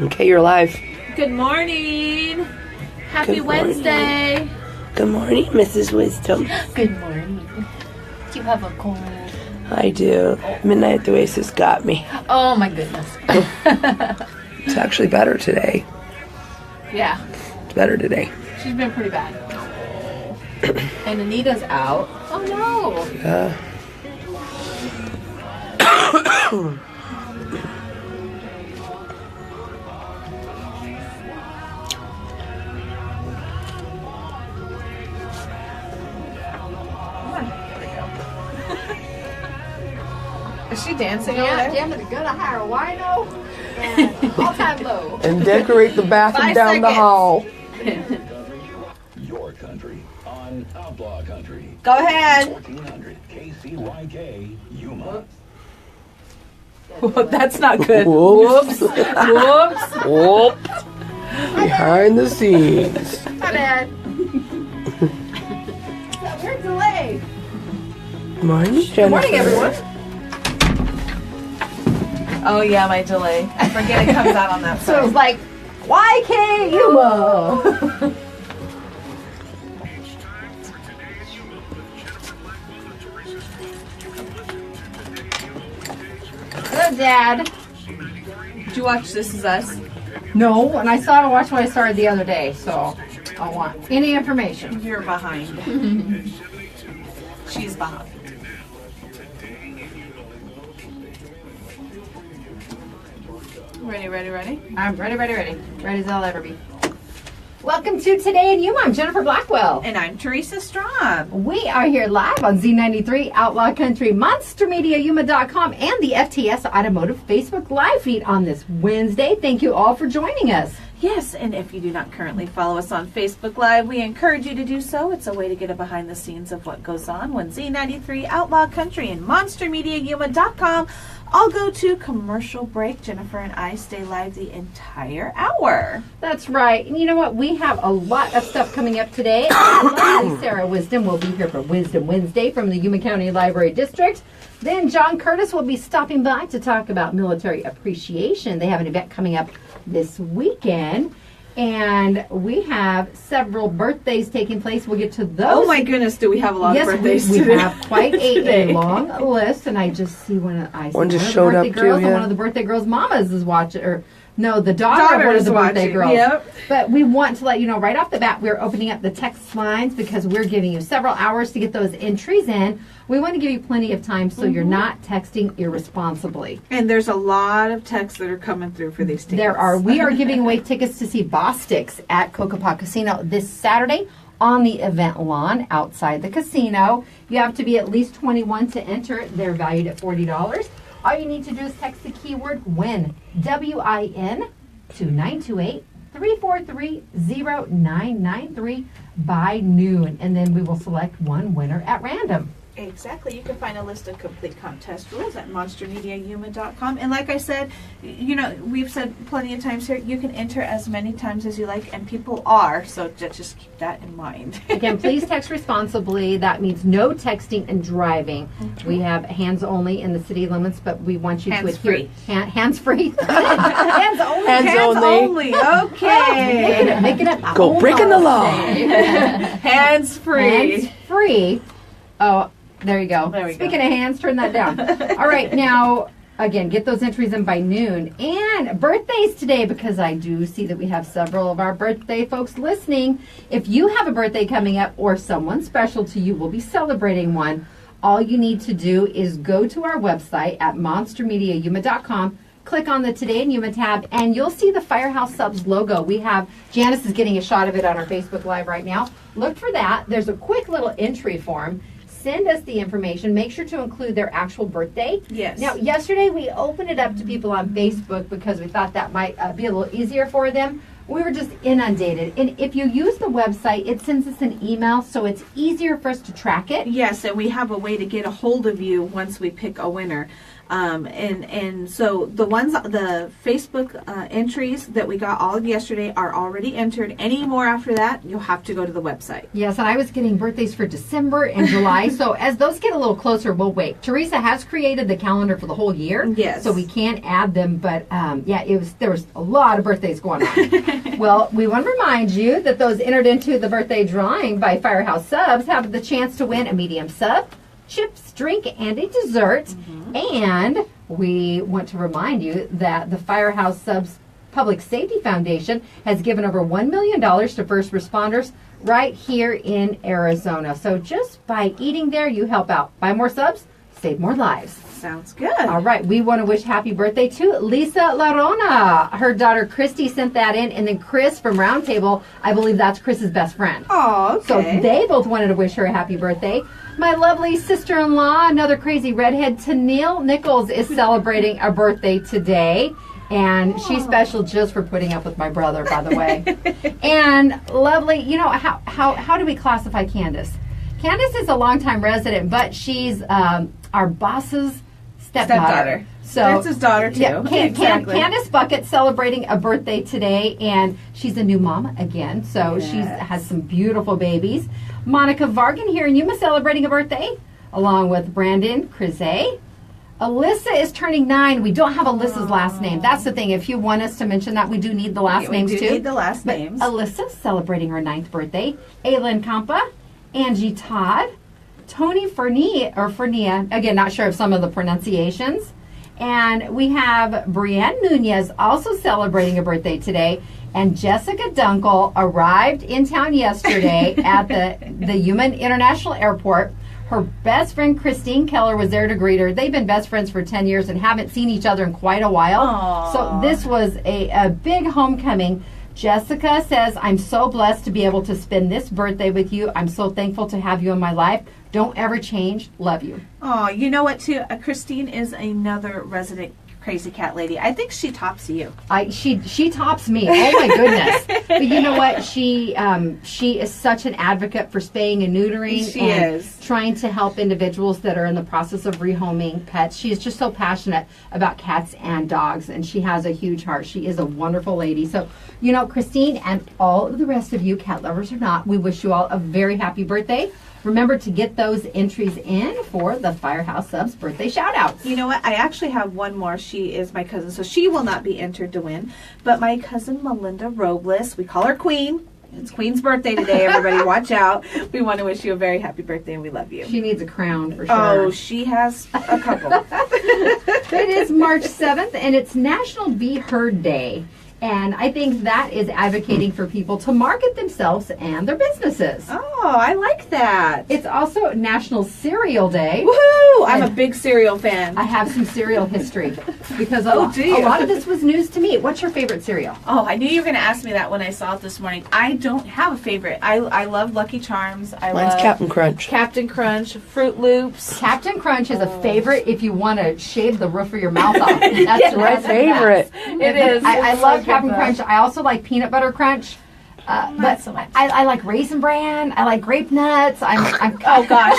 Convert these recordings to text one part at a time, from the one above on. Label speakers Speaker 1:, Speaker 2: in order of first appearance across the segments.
Speaker 1: Okay, you're live.
Speaker 2: Good morning. Happy Wednesday.
Speaker 1: Good morning, Mrs. Wisdom.
Speaker 2: Good morning. Do you have a cold?
Speaker 1: I do. Midnight at the Oasis got me.
Speaker 2: Oh my goodness.
Speaker 1: It's actually better today.
Speaker 2: Yeah,
Speaker 1: It's better today.
Speaker 2: she's been pretty bad. And Anita's out. Oh no.
Speaker 1: Yeah.
Speaker 2: Is she dancing over there?
Speaker 3: Yeah, I'm gonna hire a wino and all-time low.
Speaker 1: And decorate the bathroom
Speaker 2: 5
Speaker 1: down the
Speaker 2: seconds.
Speaker 1: hall.
Speaker 4: Your country on Outlaw Country.
Speaker 2: Go ahead.
Speaker 4: 1400 KCYK Yuma.
Speaker 2: That's not good.
Speaker 1: Whoops.
Speaker 2: Whoops.
Speaker 1: Whoop. Behind the scenes.
Speaker 3: My bad. We're delayed.
Speaker 1: Morning, Jennifer.
Speaker 2: Good morning, everyone. Oh yeah, my delay. I forget it comes out on that
Speaker 3: So it was
Speaker 2: side.
Speaker 3: like, YK Yuma. Good, Dad.
Speaker 2: Did you watch This Is Us?
Speaker 3: No, and I saw to watch what I started the other day, so I don't want any information.
Speaker 2: You're behind. She's behind. Ready?
Speaker 3: I'm ready. Ready as I'll ever be. Welcome to Today in Yuma. I'm Jennifer Blackwell.
Speaker 2: And I'm Teresa Straub.
Speaker 3: We are here live on Z93 Outlaw Country, MonsterMediaYuma.com, and the FTS Automotive Facebook Live feed on this Wednesday. Thank you all for joining us.
Speaker 2: Yes, and if you do not currently follow us on Facebook Live, we encourage you to do so. It's a way to get a behind the scenes of what goes on when Z93 Outlaw Country and MonsterMediaYuma.com all go to commercial break. Jennifer and I stay live the entire hour.
Speaker 3: That's right. And you know what? We have a lot of stuff coming up today. Lovely Sarah Wisdom will be here for Wisdom Wednesday from the Yuma County Library District. Then John Curtis will be stopping by to talk about military appreciation. They have an event coming up this weekend. And we have several birthdays taking place. We'll get to those.
Speaker 2: Oh my goodness, do we have a lot of birthdays
Speaker 3: we
Speaker 2: today?
Speaker 3: have quite a long list, and I just see one of
Speaker 1: One just
Speaker 3: of the
Speaker 1: showed
Speaker 3: birthday
Speaker 1: up too,
Speaker 3: girls, and
Speaker 1: yeah.
Speaker 3: one of the birthday girls' mamas is watching, or no, the daughter of one of the birthday girls.
Speaker 2: Yep.
Speaker 3: But we want to let you know right off the bat, we're opening up the text lines because we're giving you several hours to get those entries in. We want to give you plenty of time so you're not texting irresponsibly.
Speaker 2: And there's a lot of texts that are coming through for these tickets.
Speaker 3: We are giving away tickets to see Bosticks at Cocopah Casino this Saturday on the event lawn outside the casino. You have to be at least 21 to enter. They're valued at $40. All you need to do is text the keyword WIN, W-I-N, to 928-343-0993 by noon. And then we will select one winner at random.
Speaker 2: Exactly. You can find a list of complete contest rules at monstermediayuma.com. And like I said, you know, we've said plenty of times here, you can enter as many times as you like, and people are, so just keep that in mind.
Speaker 3: Again, please text responsibly. That means no texting and driving. We have hands only in the city limits, but we want you to adhere. Hands free. Hands only.
Speaker 1: Hands only.
Speaker 2: Okay.
Speaker 3: Make it up.
Speaker 1: Go breaking the law.
Speaker 2: Hands free.
Speaker 3: Hands free. Oh, there you go.
Speaker 2: There we
Speaker 3: Speaking
Speaker 2: go.
Speaker 3: of hands, turn that down. All right, now, again, get those entries in by noon. And birthdays today, because I do see that we have several of our birthday folks listening. If you have a birthday coming up or someone special to you will be celebrating one, all you need to do is go to our website at monstermediayuma.com, click on the Today in Yuma tab, and you'll see the Firehouse Subs logo. We have, Janice is getting a shot of it on our Facebook Live right now. Look for that. There's a quick little entry form. Send us the information. Make sure to include their actual birthday.
Speaker 2: Yes.
Speaker 3: Now, yesterday we opened it up to people on Facebook because we thought that might be a little easier for them. We were just inundated. And if you use the website, it sends us an email, so it's easier for us to track it.
Speaker 2: Yes, and we have a way to get a hold of you once we pick a winner. And so the Facebook entries that we got all yesterday are already entered. Any more after that, you'll have to go to the website.
Speaker 3: Yes, and I was getting birthdays for December and July. So as those get a little closer, we'll wait. Teresa has created the calendar for the whole year.
Speaker 2: Yes.
Speaker 3: So we can't add them, but there was a lot of birthdays going on. Well, we want to remind you that those entered into the birthday drawing by Firehouse Subs have the chance to win a medium sub, chips, drink, and a dessert. And we want to remind you that the Firehouse Subs Public Safety Foundation has given over $1 million to first responders right here in Arizona. So just by eating there, you help out. Buy more subs, save more lives.
Speaker 2: Sounds good.
Speaker 3: All right, we want to wish happy birthday to Lisa Larona. Her daughter Christy sent that in, and then Chris from Roundtable, I believe that's Chris's best friend.
Speaker 2: Oh, okay.
Speaker 3: So they both wanted to wish her a happy birthday. My lovely sister-in-law, another crazy redhead, Tennille Nichols, is celebrating a birthday today. And she's special just for putting up with my brother, by the way. And lovely, how do we classify Candace? Candace is a longtime resident, but she's our boss's stepdaughter. So
Speaker 2: that's his daughter, too.
Speaker 3: Yeah,
Speaker 2: exactly.
Speaker 3: Candace Bucket celebrating a birthday today, and she's a new mama again. So she has some beautiful babies. Monica Vargan here in Yuma celebrating a birthday, along with Brandon Crizet. Alyssa is turning 9. We don't have Alyssa's last name. That's the thing. If you want us to mention that, we do need the last names, too.
Speaker 2: We do need the last names.
Speaker 3: Alyssa's celebrating her 9th birthday. Aylin Kampa, Angie Todd, Tony Fernia, again, not sure of some of the pronunciations. And we have Brienne Nunez also celebrating a birthday today. And Jessica Dunkel arrived in town yesterday at the Yuma International Airport. Her best friend Christine Keller was there to greet her. They've been best friends for 10 years and haven't seen each other in quite a while.
Speaker 2: Aww.
Speaker 3: So this was a big homecoming. Jessica says, I'm so blessed to be able to spend this birthday with you. I'm so thankful to have you in my life. Don't ever change. Love you.
Speaker 2: Oh, you know what, too? Christine is another resident crazy cat lady. I think she tops you.
Speaker 3: She tops me. Oh my goodness! But you know what? She is such an advocate for spaying and neutering.
Speaker 2: She is
Speaker 3: trying to help individuals that are in the process of rehoming pets. She is just so passionate about cats and dogs, and she has a huge heart. She is a wonderful lady. So, Christine and all of the rest of you, cat lovers or not, we wish you all a very happy birthday. Remember to get those entries in for the Firehouse Subs birthday shout-outs.
Speaker 2: You know what? I actually have one more. She is my cousin, so she will not be entered to win. But my cousin Melinda Robles, we call her Queen. It's Queen's birthday today, everybody. Watch out. We want to wish you a very happy birthday, and we love you.
Speaker 3: She needs a crown for sure.
Speaker 2: Oh, she has a couple.
Speaker 3: It is March 7th, and it's National Be Heard Day. And I think that is advocating for people to market themselves and their businesses.
Speaker 2: Oh, I like that.
Speaker 3: It's also National Cereal Day.
Speaker 2: Woohoo! I'm a big cereal fan.
Speaker 3: I have some cereal history because a lot of this was news to me. What's your favorite cereal?
Speaker 2: Oh, I knew you were going to ask me that when I saw it this morning. I don't have a favorite. I love Lucky Charms.
Speaker 1: Mine's
Speaker 2: love
Speaker 1: Captain Crunch.
Speaker 2: Captain Crunch, Fruit Loops.
Speaker 3: Captain Crunch is a favorite if you want to shave the roof of your mouth off. That's
Speaker 1: my favorite.
Speaker 2: It is.
Speaker 3: I love Captain Crunch. I also like Peanut Butter Crunch. But
Speaker 2: so much.
Speaker 3: I like Raisin Bran. I like Grape Nuts. I'm
Speaker 2: oh gosh,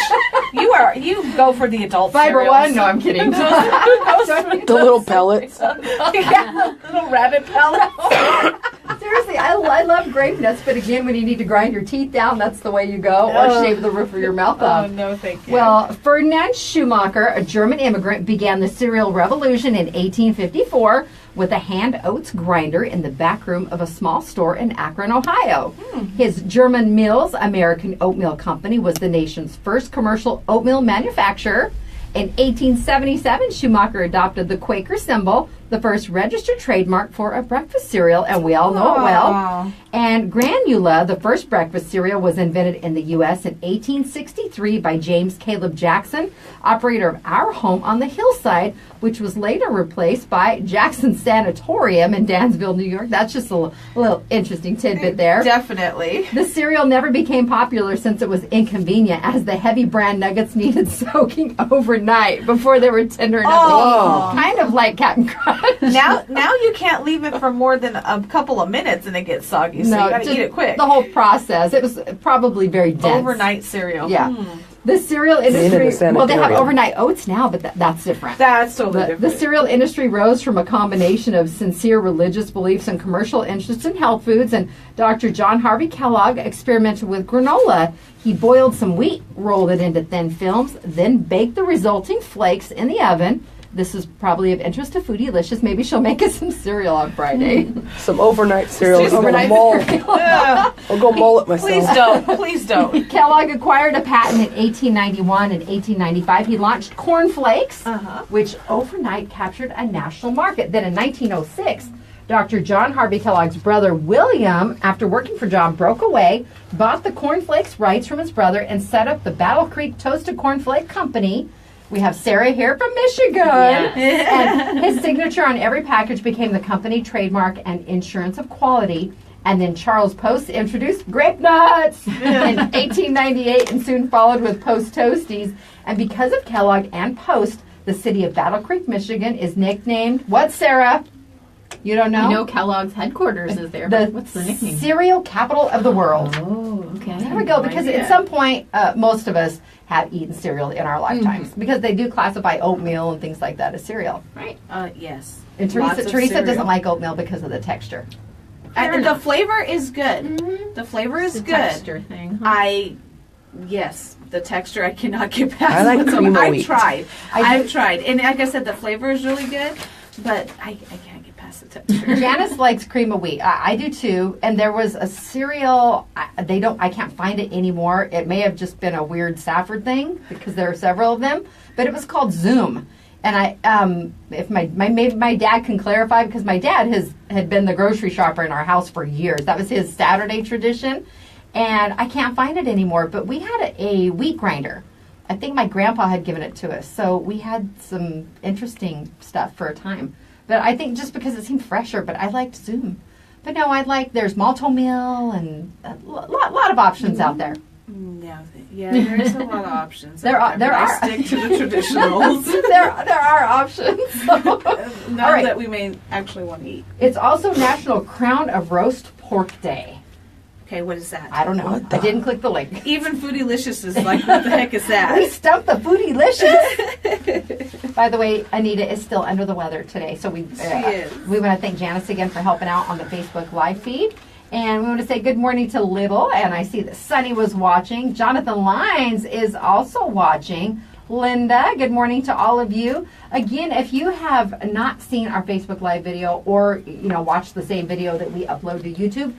Speaker 2: you go for the adult
Speaker 3: Fiber
Speaker 2: cereals.
Speaker 3: One. No, I'm kidding.
Speaker 1: The little pellets.
Speaker 2: Yeah, little rabbit pellets.
Speaker 3: Seriously, I love Grape Nuts, but again, when you need to grind your teeth down, that's the way you go, or shave the roof of your mouth off.
Speaker 2: Oh no, thank you.
Speaker 3: Well, Ferdinand Schumacher, a German immigrant, began the cereal revolution in 1854 with a hand oats grinder in the back room of a small store in Akron, Ohio. His German Mills American Oatmeal Company was the nation's first commercial oatmeal manufacturer. In 1877, Schumacher adopted the Quaker symbol, the first registered trademark for a breakfast cereal, and we all know it well. And Granula, the first breakfast cereal, was invented in the U.S. in 1863 by James Caleb Jackson, operator of Our Home on the Hillside, which was later replaced by Jackson Sanatorium in Dansville, New York. That's just a little interesting tidbit there.
Speaker 2: Definitely.
Speaker 3: The cereal never became popular since it was inconvenient, as the heavy bran nuggets needed soaking overnight before they were tender enough to eat. Kind of like Captain Crunch.
Speaker 2: Now you can't leave it for more than a couple of minutes and it gets soggy, so you gotta eat it quick.
Speaker 3: The whole process. It was probably very dense.
Speaker 2: Overnight cereal.
Speaker 3: Yeah. The cereal
Speaker 1: in the
Speaker 3: industry, well, they have
Speaker 1: sanitarium.
Speaker 3: overnight oats now, but that's different.
Speaker 2: That's totally
Speaker 3: The
Speaker 2: different.
Speaker 3: cereal industry rose from a combination of sincere religious beliefs and commercial interest in health foods. And Dr. John Harvey Kellogg experimented with granola. He boiled some wheat, rolled it into thin films, then baked the resulting flakes in the oven. This is probably of interest to Foodie-licious. Maybe she'll make us some cereal on Friday.
Speaker 1: Some overnight cereal.
Speaker 3: Just
Speaker 1: I'm gonna
Speaker 3: overnight
Speaker 1: mull.
Speaker 3: cereal.
Speaker 1: I'll go mull it myself.
Speaker 2: Please don't. Please don't.
Speaker 3: Kellogg acquired a patent in 1891 and 1895. He launched Corn Flakes, which overnight captured a national market. Then in 1906, Dr. John Harvey Kellogg's brother William, after working for John, broke away, bought the Corn Flakes rights from his brother, and set up the Battle Creek Toasted Corn Flake Company. We have Sarah here from Michigan. And his signature on every package became the company trademark and insurance of quality. And then Charles Post introduced grape nuts in 1898 and soon followed with Post Toasties. And because of Kellogg and Post, the city of Battle Creek, Michigan is nicknamed, what, Sarah? You don't know?
Speaker 5: You know Kellogg's headquarters is there,
Speaker 3: The
Speaker 5: but what's the nickname?
Speaker 3: cereal capital of the world.
Speaker 5: Oh, okay.
Speaker 3: There we go, because at some point, most of us have eaten cereal in our lifetimes, because they do classify oatmeal and things like that as cereal.
Speaker 5: Right.
Speaker 2: Yes.
Speaker 3: And
Speaker 2: Lots
Speaker 3: Teresa,
Speaker 2: of
Speaker 3: Teresa
Speaker 2: cereal.
Speaker 3: doesn't like oatmeal because of the texture.
Speaker 2: The flavor is good. The flavor is
Speaker 5: The
Speaker 2: good.
Speaker 5: texture thing.
Speaker 2: Yes, the texture I cannot get past.
Speaker 1: I like
Speaker 2: whatsoever.
Speaker 1: cream of
Speaker 2: I've
Speaker 1: wheat.
Speaker 2: tried.
Speaker 3: I
Speaker 2: I've tried, and like I said, the flavor is really good, but I can't get past the texture.
Speaker 3: Janice likes cream of wheat. I do too. And there was a cereal. I can't find it anymore. It may have just been a weird Safford thing because there are several of them. But it was called Zoom. And if my dad can clarify, because my dad had been the grocery shopper in our house for years. That was his Saturday tradition, and I can't find it anymore. But we had a wheat grinder. I think my grandpa had given it to us, so we had some interesting stuff for a time. But I think just because it seemed fresher, but I liked Zoom. But no, there's Malto-Meal and a lot of options out there.
Speaker 2: Yeah, there's a lot of options.
Speaker 3: There
Speaker 2: out
Speaker 3: are- there
Speaker 2: but
Speaker 3: are.
Speaker 2: I stick to the traditionals.
Speaker 3: there are options.
Speaker 2: None
Speaker 3: All right.
Speaker 2: that we may actually want to eat.
Speaker 3: It's also National Crown of Roast Pork Day.
Speaker 2: Okay, what is that?
Speaker 3: I don't know.
Speaker 1: What the-
Speaker 3: I didn't click the link.
Speaker 2: Even Foodie-licious is like, what the heck is
Speaker 3: We
Speaker 2: that?
Speaker 3: stumped the Foodie-licious. By the way, Anita is still under the weather today, so we
Speaker 2: is.
Speaker 3: we want to thank Janice again for helping out on the Facebook Live feed. And we want to say good morning to Little, and I see that Sunny was watching. Jonathan Lyons is also watching. Linda, good morning to all of you. Again, if you have not seen our Facebook Live video or watch the same video that we upload to YouTube,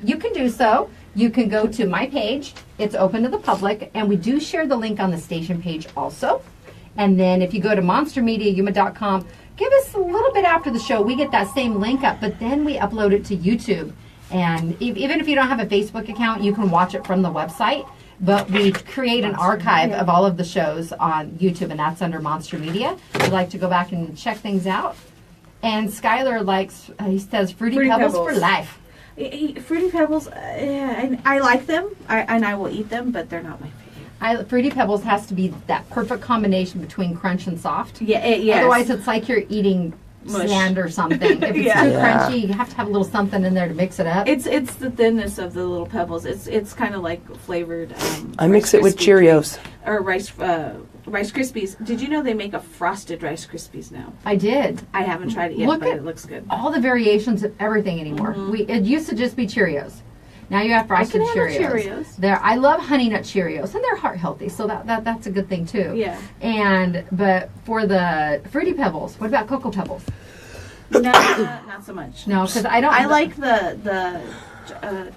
Speaker 3: you can do so. You can go to my page. It's open to the public, and we do share the link on the station page also. And then if you go to monstermediayuma.com, give us a little bit after the show. We get that same link up, but then we upload it to YouTube. And even if you don't have a Facebook account, you can watch it from the website. But we create an archive of all of the shows on YouTube, and that's under Monster Media. If you'd like to go back and check things out. And Skylar likes, he says, Fruity Pebbles for life.
Speaker 2: Fruity Pebbles, I like them, and I will eat them, but they're not my favorite.
Speaker 3: Fruity Pebbles has to be that perfect combination between crunch and soft.
Speaker 2: Yes.
Speaker 3: Otherwise, it's like you're eating
Speaker 2: Mush.
Speaker 3: sand or something. If it's too crunchy, you have to have a little something in there to mix it up.
Speaker 2: It's the thinness of the little pebbles. It's kind of like flavored.
Speaker 1: I mix it with Cheerios.
Speaker 2: Or Rice Krispies. Did you know they make a frosted Rice Krispies now?
Speaker 3: I did.
Speaker 2: I haven't tried it yet,
Speaker 3: Look
Speaker 2: but
Speaker 3: at
Speaker 2: it looks good.
Speaker 3: all the variations of everything anymore. It used to just be Cheerios. Now you have frosted
Speaker 2: I can
Speaker 3: Cheerios.
Speaker 2: handle Cheerios.
Speaker 3: I love Honey Nut Cheerios, and they're heart healthy, so that's a good thing too.
Speaker 2: Yeah.
Speaker 3: But for the Fruity Pebbles, what about Cocoa Pebbles?
Speaker 2: No, not so much.
Speaker 3: No, because I don't.
Speaker 2: I like the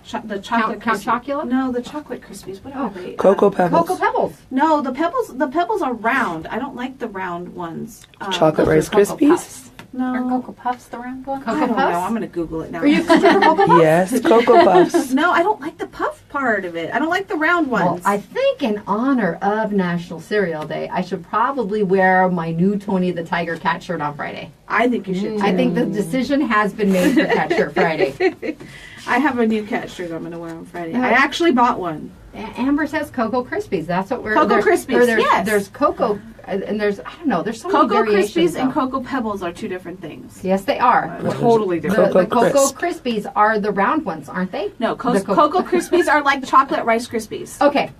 Speaker 2: chocolate
Speaker 3: Count
Speaker 2: Krispies.
Speaker 3: Chocula?
Speaker 2: No, the chocolate Krispies. What are they?
Speaker 1: Cocoa Pebbles.
Speaker 3: Cocoa Pebbles.
Speaker 2: No, the pebbles are round. I don't like the round ones.
Speaker 1: Chocolate
Speaker 3: those are
Speaker 1: Rice
Speaker 3: Cocoa
Speaker 1: Krispies?
Speaker 3: Puffs.
Speaker 2: No.
Speaker 5: Are Cocoa Puffs the round one?
Speaker 2: I
Speaker 3: Cocoa
Speaker 2: don't know.
Speaker 3: Puffs?
Speaker 2: I'm going to Google it now.
Speaker 3: Are you considering Cocoa Puffs?
Speaker 1: Yes, Cocoa Puffs.
Speaker 2: No, I don't like the puff part of it. I don't like the round
Speaker 3: Well,
Speaker 2: ones.
Speaker 3: I think in honor of National Cereal Day, I should probably wear my new Tony the Tiger cat shirt on Friday.
Speaker 2: I think you should.
Speaker 3: I think the decision has been made for Cat Shirt Friday.
Speaker 2: I have a new cat shirt I'm going to wear on Friday. I actually bought one.
Speaker 3: Amber says Cocoa Krispies. That's what we're.
Speaker 2: Cocoa
Speaker 3: there's-
Speaker 2: Krispies,
Speaker 3: or there's,
Speaker 2: yes.
Speaker 3: There's Cocoa, and there's I don't know. There's so
Speaker 2: Cocoa
Speaker 3: many variations.
Speaker 2: Krispies and
Speaker 3: though.
Speaker 2: Cocoa Pebbles are two different things.
Speaker 3: Yes, they are.
Speaker 2: Totally
Speaker 3: The,
Speaker 2: different.
Speaker 3: the
Speaker 1: Cocoa
Speaker 3: Cocoa
Speaker 1: Crisp.
Speaker 3: Krispies are the round ones, aren't they?
Speaker 2: No,
Speaker 3: The
Speaker 2: Cocoa Krispies are like chocolate Rice Krispies.
Speaker 3: Okay.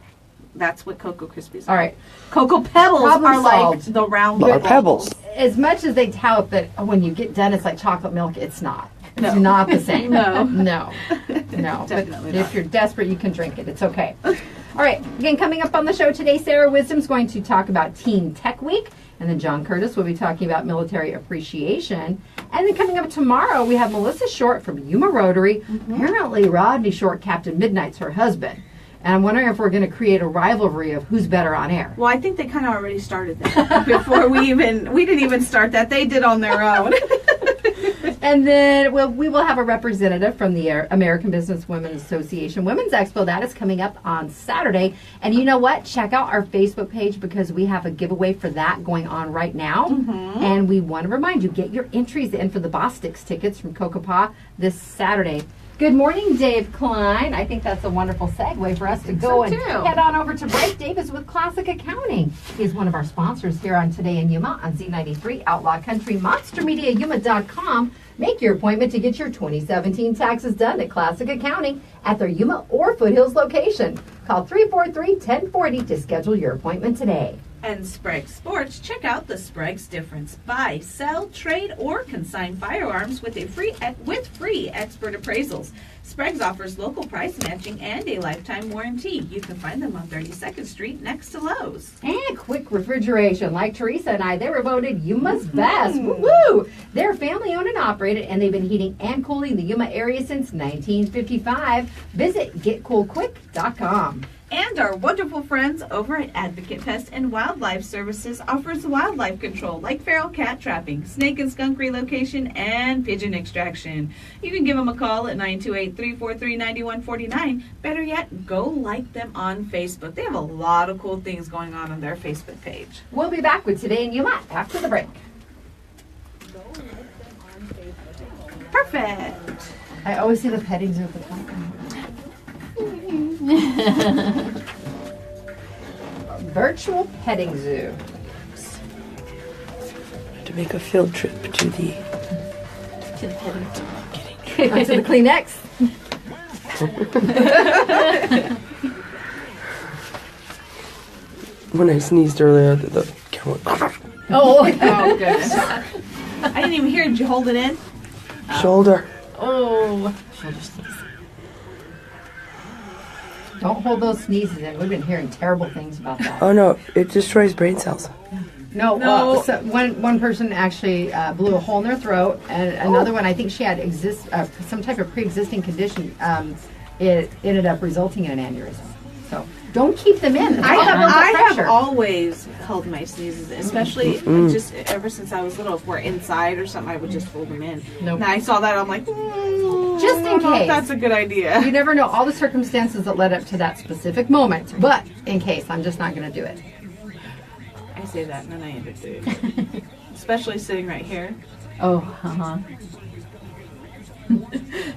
Speaker 2: That's what Cocoa Krispies are.
Speaker 3: All right.
Speaker 2: Cocoa Pebbles
Speaker 3: Problem
Speaker 2: are like
Speaker 3: solved.
Speaker 2: the round
Speaker 1: Or pebbles.
Speaker 3: As much as they tout that when you get done, it's like chocolate milk, it's not.
Speaker 2: No.
Speaker 3: It's not the same.
Speaker 2: No.
Speaker 3: No.
Speaker 2: Definitely
Speaker 3: But
Speaker 2: not.
Speaker 3: if you're desperate, you can drink it. It's okay. All right. Again, coming up on the show today, Sarah Wisdom's going to talk about Teen Tech Week. And then John Curtis will be talking about military appreciation. And then coming up tomorrow, we have Melissa Short from Yuma Rotary. Apparently, Rodney Short, Captain Midnight's her husband. And I'm wondering if we're going to create a rivalry of who's better on air.
Speaker 2: Well, I think they kind of already started that before we didn't even start that. They did on their own.
Speaker 3: And then we will have a representative from the American Business Women's Association Women's Expo. That is coming up on Saturday. And you know what? Check out our Facebook page because we have a giveaway for that going on right now. And we want to remind you, get your entries in for the Boss Sticks tickets from Kokopah this Saturday. Good morning, Dave Klein. I think that's a wonderful segue for us to go and head on over to break. Dave is with Classic Accounting. He's one of our sponsors here on Today in Yuma on Z93, Outlaw Country, MonsterMediaYuma.com. Make your appointment to get your 2017 taxes done at Classic Accounting at their Yuma or Foothills location. Call 343-1040 to schedule your appointment today.
Speaker 2: And Sprague Sports, check out the Sprague's difference. Buy, sell, trade, or consign firearms with free expert appraisals. Sprague's offers local price matching and a lifetime warranty. You can find them on 32nd Street next to Lowe's.
Speaker 3: And Quick Refrigeration, like Teresa and I, they were voted Yuma's best. Woo-woo! They're family owned and operated, and they've been heating and cooling the Yuma area since 1955. Visit getcoolquick.com.
Speaker 2: And our wonderful friends over at Advocate Pest and Wildlife Services offers wildlife control like feral cat trapping, snake and skunk relocation, and pigeon extraction. You can give them a call at 928-343-9149. Better yet, go like them on Facebook. They have a lot of cool things going on their Facebook page.
Speaker 3: We'll be back with Today in Yuma after the break.
Speaker 2: Perfect.
Speaker 3: I always see the petting zoo at the top. Virtual petting zoo.
Speaker 1: To make a field trip to the
Speaker 3: Onto the Kleenex.
Speaker 1: when I sneezed earlier, the camera went
Speaker 3: Oh,
Speaker 2: Oh, goodness. I didn't even hear. Did you hold it in?
Speaker 1: shoulder.
Speaker 5: Oh.
Speaker 3: don't hold those sneezes in. We've been hearing terrible things about that.
Speaker 1: Oh no, it destroys brain cells.
Speaker 3: No. So one person actually blew a hole in their throat, and another one, I think she had some type of pre-existing condition. It ended up resulting in an aneurysm. So don't keep them in.
Speaker 2: I have
Speaker 3: pressure.
Speaker 2: always held my sneezes, especially just ever since I was little. If we're inside or something, I would just hold them in.
Speaker 3: Nope.
Speaker 2: Now I saw that, I'm like,
Speaker 3: Just in
Speaker 2: I don't know if
Speaker 3: case.
Speaker 2: that's a good idea.
Speaker 3: You never know all the circumstances that led up to that specific moment, but in case, I'm just not going to do it.
Speaker 2: I say that and then I end up doing it. Especially sitting right here.
Speaker 5: Oh, uh-huh.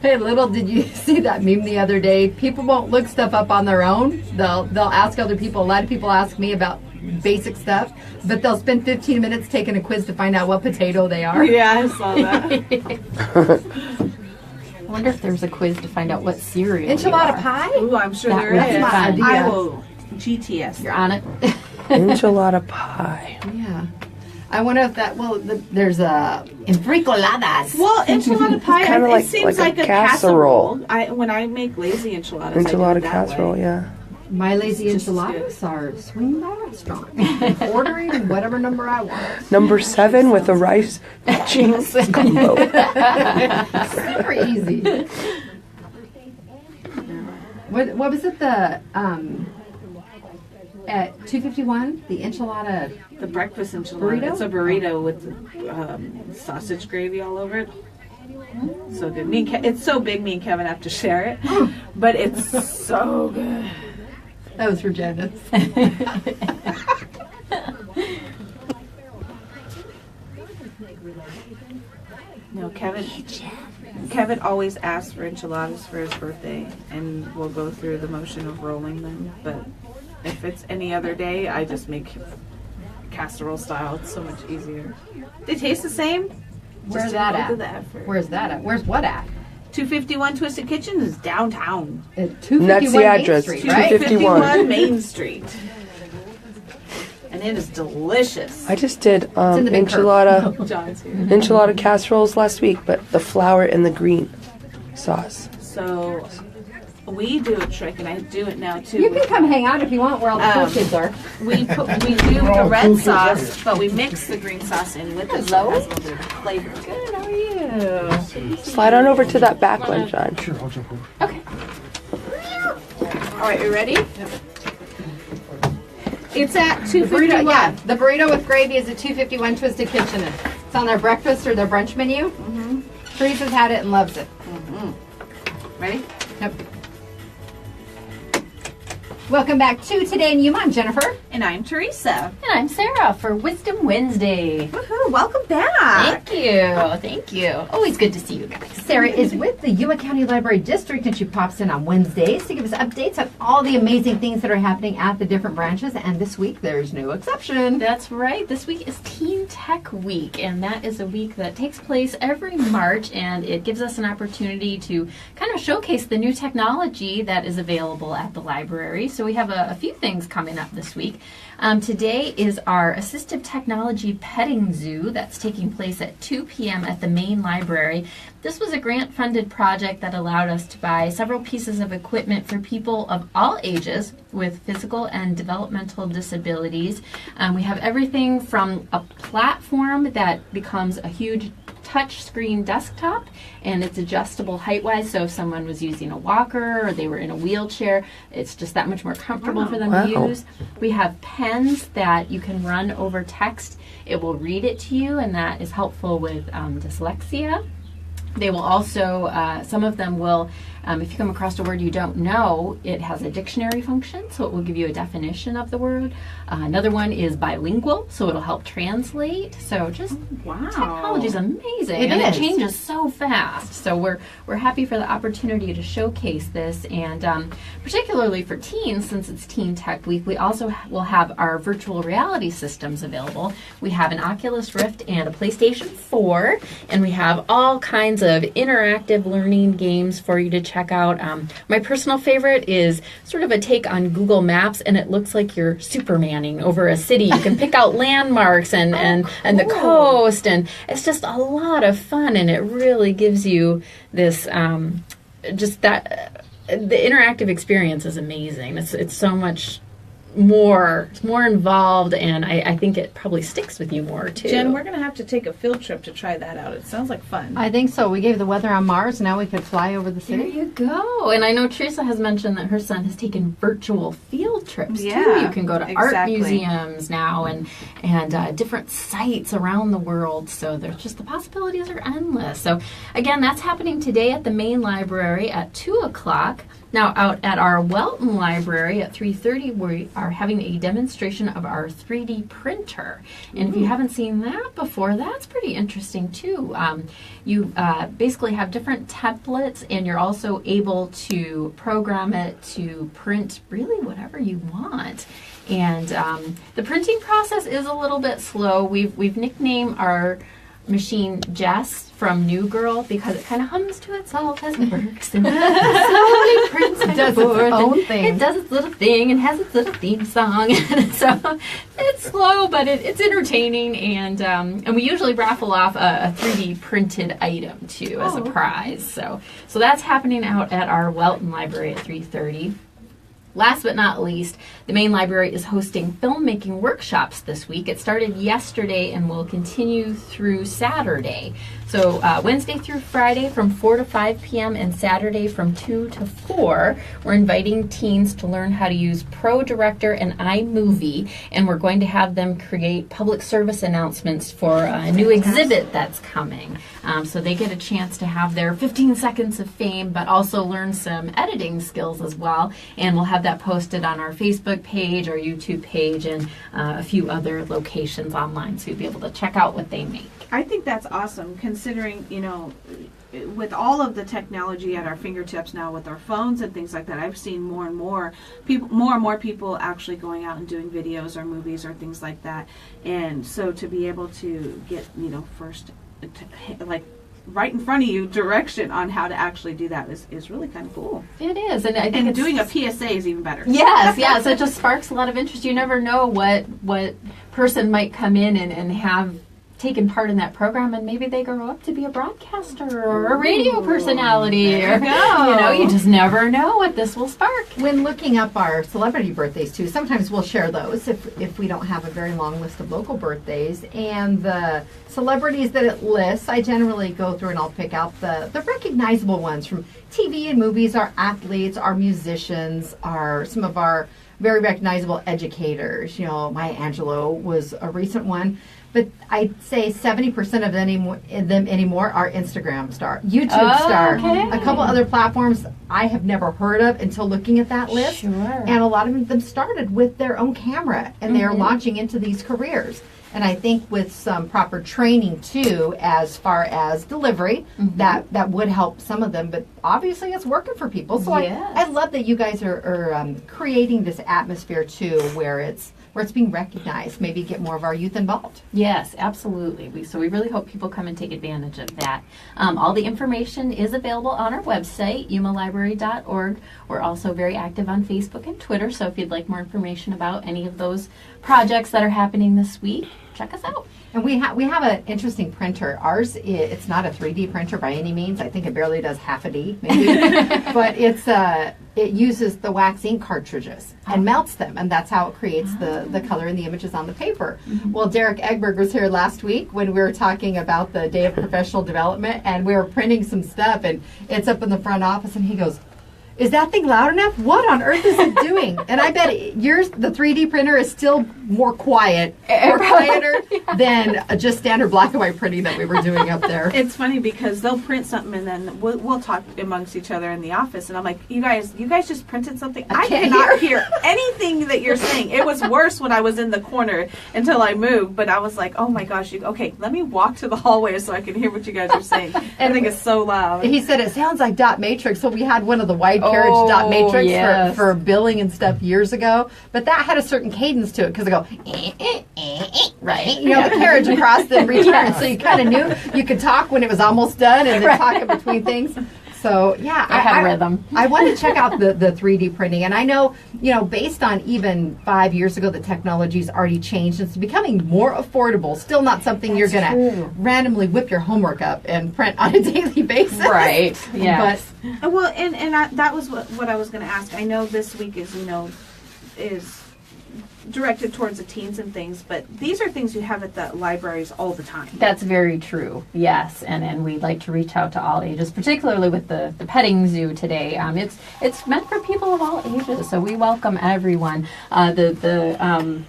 Speaker 3: Hey, little did you see that meme the other day? People won't look stuff up on their own. They'll ask other people. A lot of people ask me about basic stuff, but they'll spend 15 minutes taking a quiz to find out what potato they are.
Speaker 2: Yeah, I saw that.
Speaker 5: I wonder if there's a quiz to find out what cereal you
Speaker 3: Enchilada
Speaker 5: are.
Speaker 3: pie?
Speaker 2: Ooh, I'm sure
Speaker 5: That
Speaker 2: there
Speaker 5: would be
Speaker 2: is.
Speaker 5: fun.
Speaker 2: I will GTS.
Speaker 5: You're on it.
Speaker 1: Enchilada pie.
Speaker 3: Yeah. I wonder if that, there's enfricoladas.
Speaker 2: Well, enchilada pie,
Speaker 1: kinda
Speaker 2: it
Speaker 1: like-
Speaker 2: seems
Speaker 1: like
Speaker 2: like
Speaker 1: a
Speaker 2: a casserole.
Speaker 1: casserole.
Speaker 2: When I make lazy enchiladas, I do
Speaker 1: Enchilada
Speaker 2: it that
Speaker 1: casserole,
Speaker 2: way.
Speaker 1: yeah.
Speaker 3: My lazy
Speaker 2: Just as
Speaker 3: enchiladas are swing by restaurant. Ordering whatever number I want.
Speaker 1: Number 7 with a rice cheese combo.
Speaker 3: Super easy. What was it, at 251, the enchilada?
Speaker 2: The breakfast enchilada.
Speaker 3: Burrito?
Speaker 2: It's a burrito with sausage gravy all over it. So good. It's so big, me and Kevin have to share it. But it's so good.
Speaker 3: That was for Janice.
Speaker 2: No, Kevin always asks for enchiladas for his birthday, and we'll go through the motion of rolling them. But if it's any other day, I just make casserole style. It's so much easier. They taste the same.
Speaker 3: Where's
Speaker 2: Just
Speaker 3: that
Speaker 2: didn't
Speaker 3: at?
Speaker 2: go through the effort.
Speaker 3: Where's that at? Where's what at?
Speaker 2: 251 Twisted Kitchen is downtown.
Speaker 3: At
Speaker 1: And that's
Speaker 3: 251
Speaker 1: the
Speaker 3: Main
Speaker 1: address.
Speaker 3: Street, right?
Speaker 1: 251.
Speaker 2: Main Street. And it is delicious.
Speaker 1: I just did
Speaker 3: in the big curve.
Speaker 2: John's here.
Speaker 1: enchilada casseroles last week, but the flour and the green sauce.
Speaker 2: So we do a trick, and I do it now too.
Speaker 3: You can come hang out if you want where all the cool kids are.
Speaker 2: We do the red sauce, but we mix the green sauce in with it, so it has a little bit of flavor. Good, how are you?
Speaker 1: Slide on over to that back one, John.
Speaker 2: Okay. All right, you ready? It's at
Speaker 3: Burrito,
Speaker 2: 251.
Speaker 3: yeah, the burrito with gravy is at 251 Twisted Kitchen. It's on their breakfast or their brunch menu. Mm-hmm. Teresa's had it and loves it.
Speaker 2: Mm-hmm. Ready?
Speaker 3: Yep. Welcome back to Today in Yuma. I'm Jennifer.
Speaker 2: And I'm Teresa.
Speaker 5: And I'm Sarah for Wisdom Wednesday.
Speaker 2: Woohoo! Welcome back.
Speaker 5: Thank you. Thank you. Always good to see you guys.
Speaker 3: Sarah is with the Yuma County Library District, and she pops in on Wednesdays to give us updates on all the amazing things that are happening at the different branches. And this week, there's no exception.
Speaker 5: That's right. This week is Teen Tech Week, and that is a week that takes place every March, and it gives us an opportunity to kind of showcase the new technology that is available at the library. So we have a few things coming up this week. Today is our Assistive Technology Petting Zoo that's taking place at 2 p.m. at the main library. This was a grant-funded project that allowed us to buy several pieces of equipment for people of all ages with physical and developmental disabilities. We have everything from a platform that becomes a huge touch-screen desktop, and it's adjustable height-wise, so if someone was using a walker or they were in a wheelchair, it's just that much more comfortable for them to use. We have pens that you can run over text. It will read it to you, and that is helpful with dyslexia. They will also, some of them will, if you come across a word you don't know, it has a dictionary function, so it will give you a definition of the word. Another one is bilingual, so it'll help translate. So just technology is amazing, and it changes so fast. So we're happy for the opportunity to showcase this, and particularly for teens, since it's Teen Tech Week, we also will have our virtual reality systems available. We have an Oculus Rift and a PlayStation 4, and we have all kinds of interactive learning games for you to check out. My personal favorite is sort of a take on Google Maps, and it looks like you're Supermaning over a city. You can pick out landmarks and the coast, and it's just a lot of fun, and it really gives you this just that the interactive experience is amazing. It's so much more. It's more involved, and I think it probably sticks with you more too.
Speaker 2: Jen, we're going to have to take a field trip to try that out. It sounds like fun.
Speaker 3: I think so. We gave the weather on Mars. Now we could fly over the
Speaker 5: There
Speaker 3: city.
Speaker 5: you go. And I know Teresa has mentioned that her son has taken virtual field trips too.
Speaker 2: Yeah,
Speaker 5: You can go to art
Speaker 2: exactly.
Speaker 5: museums now and different sites around the world. So there's just the possibilities are endless. So again, that's happening today at the main library at 2:00. Now, out at our Welton Library at 3:30, we are having a demonstration of our 3D printer. And if you haven't seen that before, that's pretty interesting too. You basically have different templates, and you're also able to program it to print really whatever you want. And the printing process is a little bit slow. We've nicknamed our machine Jess from New Girl because it kind of hums to itself as it works and slowly prints back
Speaker 3: does
Speaker 5: and
Speaker 3: its
Speaker 5: forth,
Speaker 3: own
Speaker 5: and
Speaker 3: thing.
Speaker 5: It does its little thing and has its little theme song. And so it's slow, but it's entertaining. And we usually raffle off a 3D printed item too as a prize. So that's happening out at our Welton Library at 3:30. Last but not least, the main library is hosting filmmaking workshops this week. It started yesterday and will continue through Saturday. So Wednesday through Friday from 4 to 5 p.m. and Saturday from 2 to 4. We're inviting teens to learn how to use ProDirector and iMovie, and we're going to have them create public service announcements for a new exhibit that's coming. So they get a chance to have their 15 seconds of fame, but also learn some editing skills as well. And we'll have that posted on our Facebook page, our YouTube page, and a few other locations online, so you'll be able to check out what they make.
Speaker 2: I think that's awesome, considering, with all of the technology at our fingertips now with our phones and things like that. I've seen more and more people actually going out and doing videos or movies or things like that. And so to be able to get, first, like right in front of you direction on how to actually do that is really kind of cool.
Speaker 5: It is, and I think
Speaker 2: And doing a PSA is even better.
Speaker 5: Yes, it just sparks a lot of interest. You never know what person might come in and have taken part in that program, and maybe they grow up to be a broadcaster or a radio personality.
Speaker 2: There you
Speaker 5: Or,
Speaker 2: go.
Speaker 5: you just never know what this will spark.
Speaker 3: When looking up our celebrity birthdays too, sometimes we'll share those if we don't have a very long list of local birthdays. And the celebrities that it lists, I generally go through and I'll pick out the recognizable ones from TV and movies, our athletes, our musicians, some of our very recognizable educators. Maya Angelou was a recent one. But I'd say 70% of them anymore are Instagram star, YouTube star,
Speaker 5: okay.
Speaker 3: a couple other platforms I have never heard of until looking at that list.
Speaker 5: Sure.
Speaker 3: And a lot of them started with their own camera, and they're launching into these careers. And I think with some proper training too, as far as delivery, that would help some of them. But obviously, it's working for people. So
Speaker 5: Yes.
Speaker 3: I love that you guys are creating this atmosphere too, where it's being recognized. Maybe get more of our youth involved.
Speaker 5: Yes, absolutely. So we really hope people come and take advantage of that. All the information is available on our website, yumalibrary.org. We're also very active on Facebook and Twitter, so if you'd like more information about any of those projects that are happening this week, check us out.
Speaker 3: And we have an interesting printer. Ours, it's not a 3D printer by any means. I think it barely does half a D, maybe. But it uses the wax ink cartridges and melts them, and that's how it creates the color and the images on the paper. Well, Derek Egberg was here last week when we were talking about the Day of Professional Development, and we were printing some stuff, and it's up in the front office, and he goes, "Is that thing loud enough? What on earth is it doing?" And I bet the 3D printer is still more quieter than just standard black and white printing that we were doing up there.
Speaker 2: It's funny because they'll print something and then we'll talk amongst each other in the office, and I'm like, you guys just printed something. I
Speaker 3: can't
Speaker 2: cannot hear anything that you're saying. It was worse when I was in the corner until I moved, but I was like, oh my gosh, okay, let me walk to the hallway so I can hear what you guys are saying. I think it's so loud.
Speaker 3: He said it sounds like dot matrix. So we had one of the wide carriage dot matrix
Speaker 5: yes.
Speaker 3: for billing and stuff years ago, but that had a certain cadence to it because it go right, the carriage across the return. So you kind of knew you could talk when it was almost done and then talk in between things. So yeah,
Speaker 5: I have rhythm.
Speaker 3: I want to check out the 3D printing, and I know based on even 5 years ago, the technology's already changed. It's becoming more affordable. Still not something you're going to randomly whip your homework up and print on a daily basis.
Speaker 5: Right. Yes.
Speaker 2: Well, that was what I was going to ask. I know this week is directed towards the teens and things, but these are things you have at the libraries all the time.
Speaker 5: That's very true. Yes, and we like to reach out to all ages, particularly with the petting zoo today. It's meant for people of all ages, so we welcome everyone. The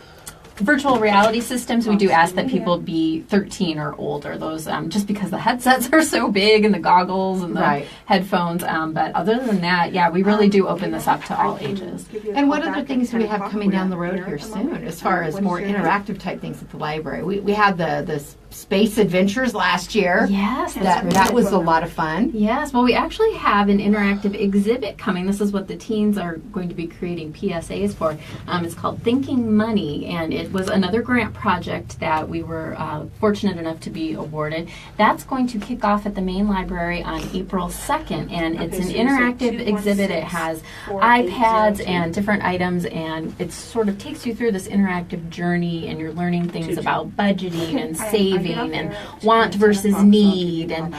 Speaker 5: virtual reality systems, we do ask that people be 13 or older. Those just because the headsets are so big and the goggles and the headphones. But other than that, we really do open this up to all ages.
Speaker 3: And what other things do we have coming down the road here soon as far as more interactive type things at the library? We had the space adventures last year.
Speaker 5: Yes,
Speaker 3: that was a lot of fun.
Speaker 5: Yes, well, we actually have an interactive exhibit coming. This is what the teens are going to be creating PSAs for. It's called Thinking Money, and it was another grant project that we were fortunate enough to be awarded. That's going to kick off at the main library on April 2nd, and it's an interactive exhibit. It has iPads and different items, and it sort of takes you through this interactive journey, and you're learning things about budgeting and saving and want versus need, and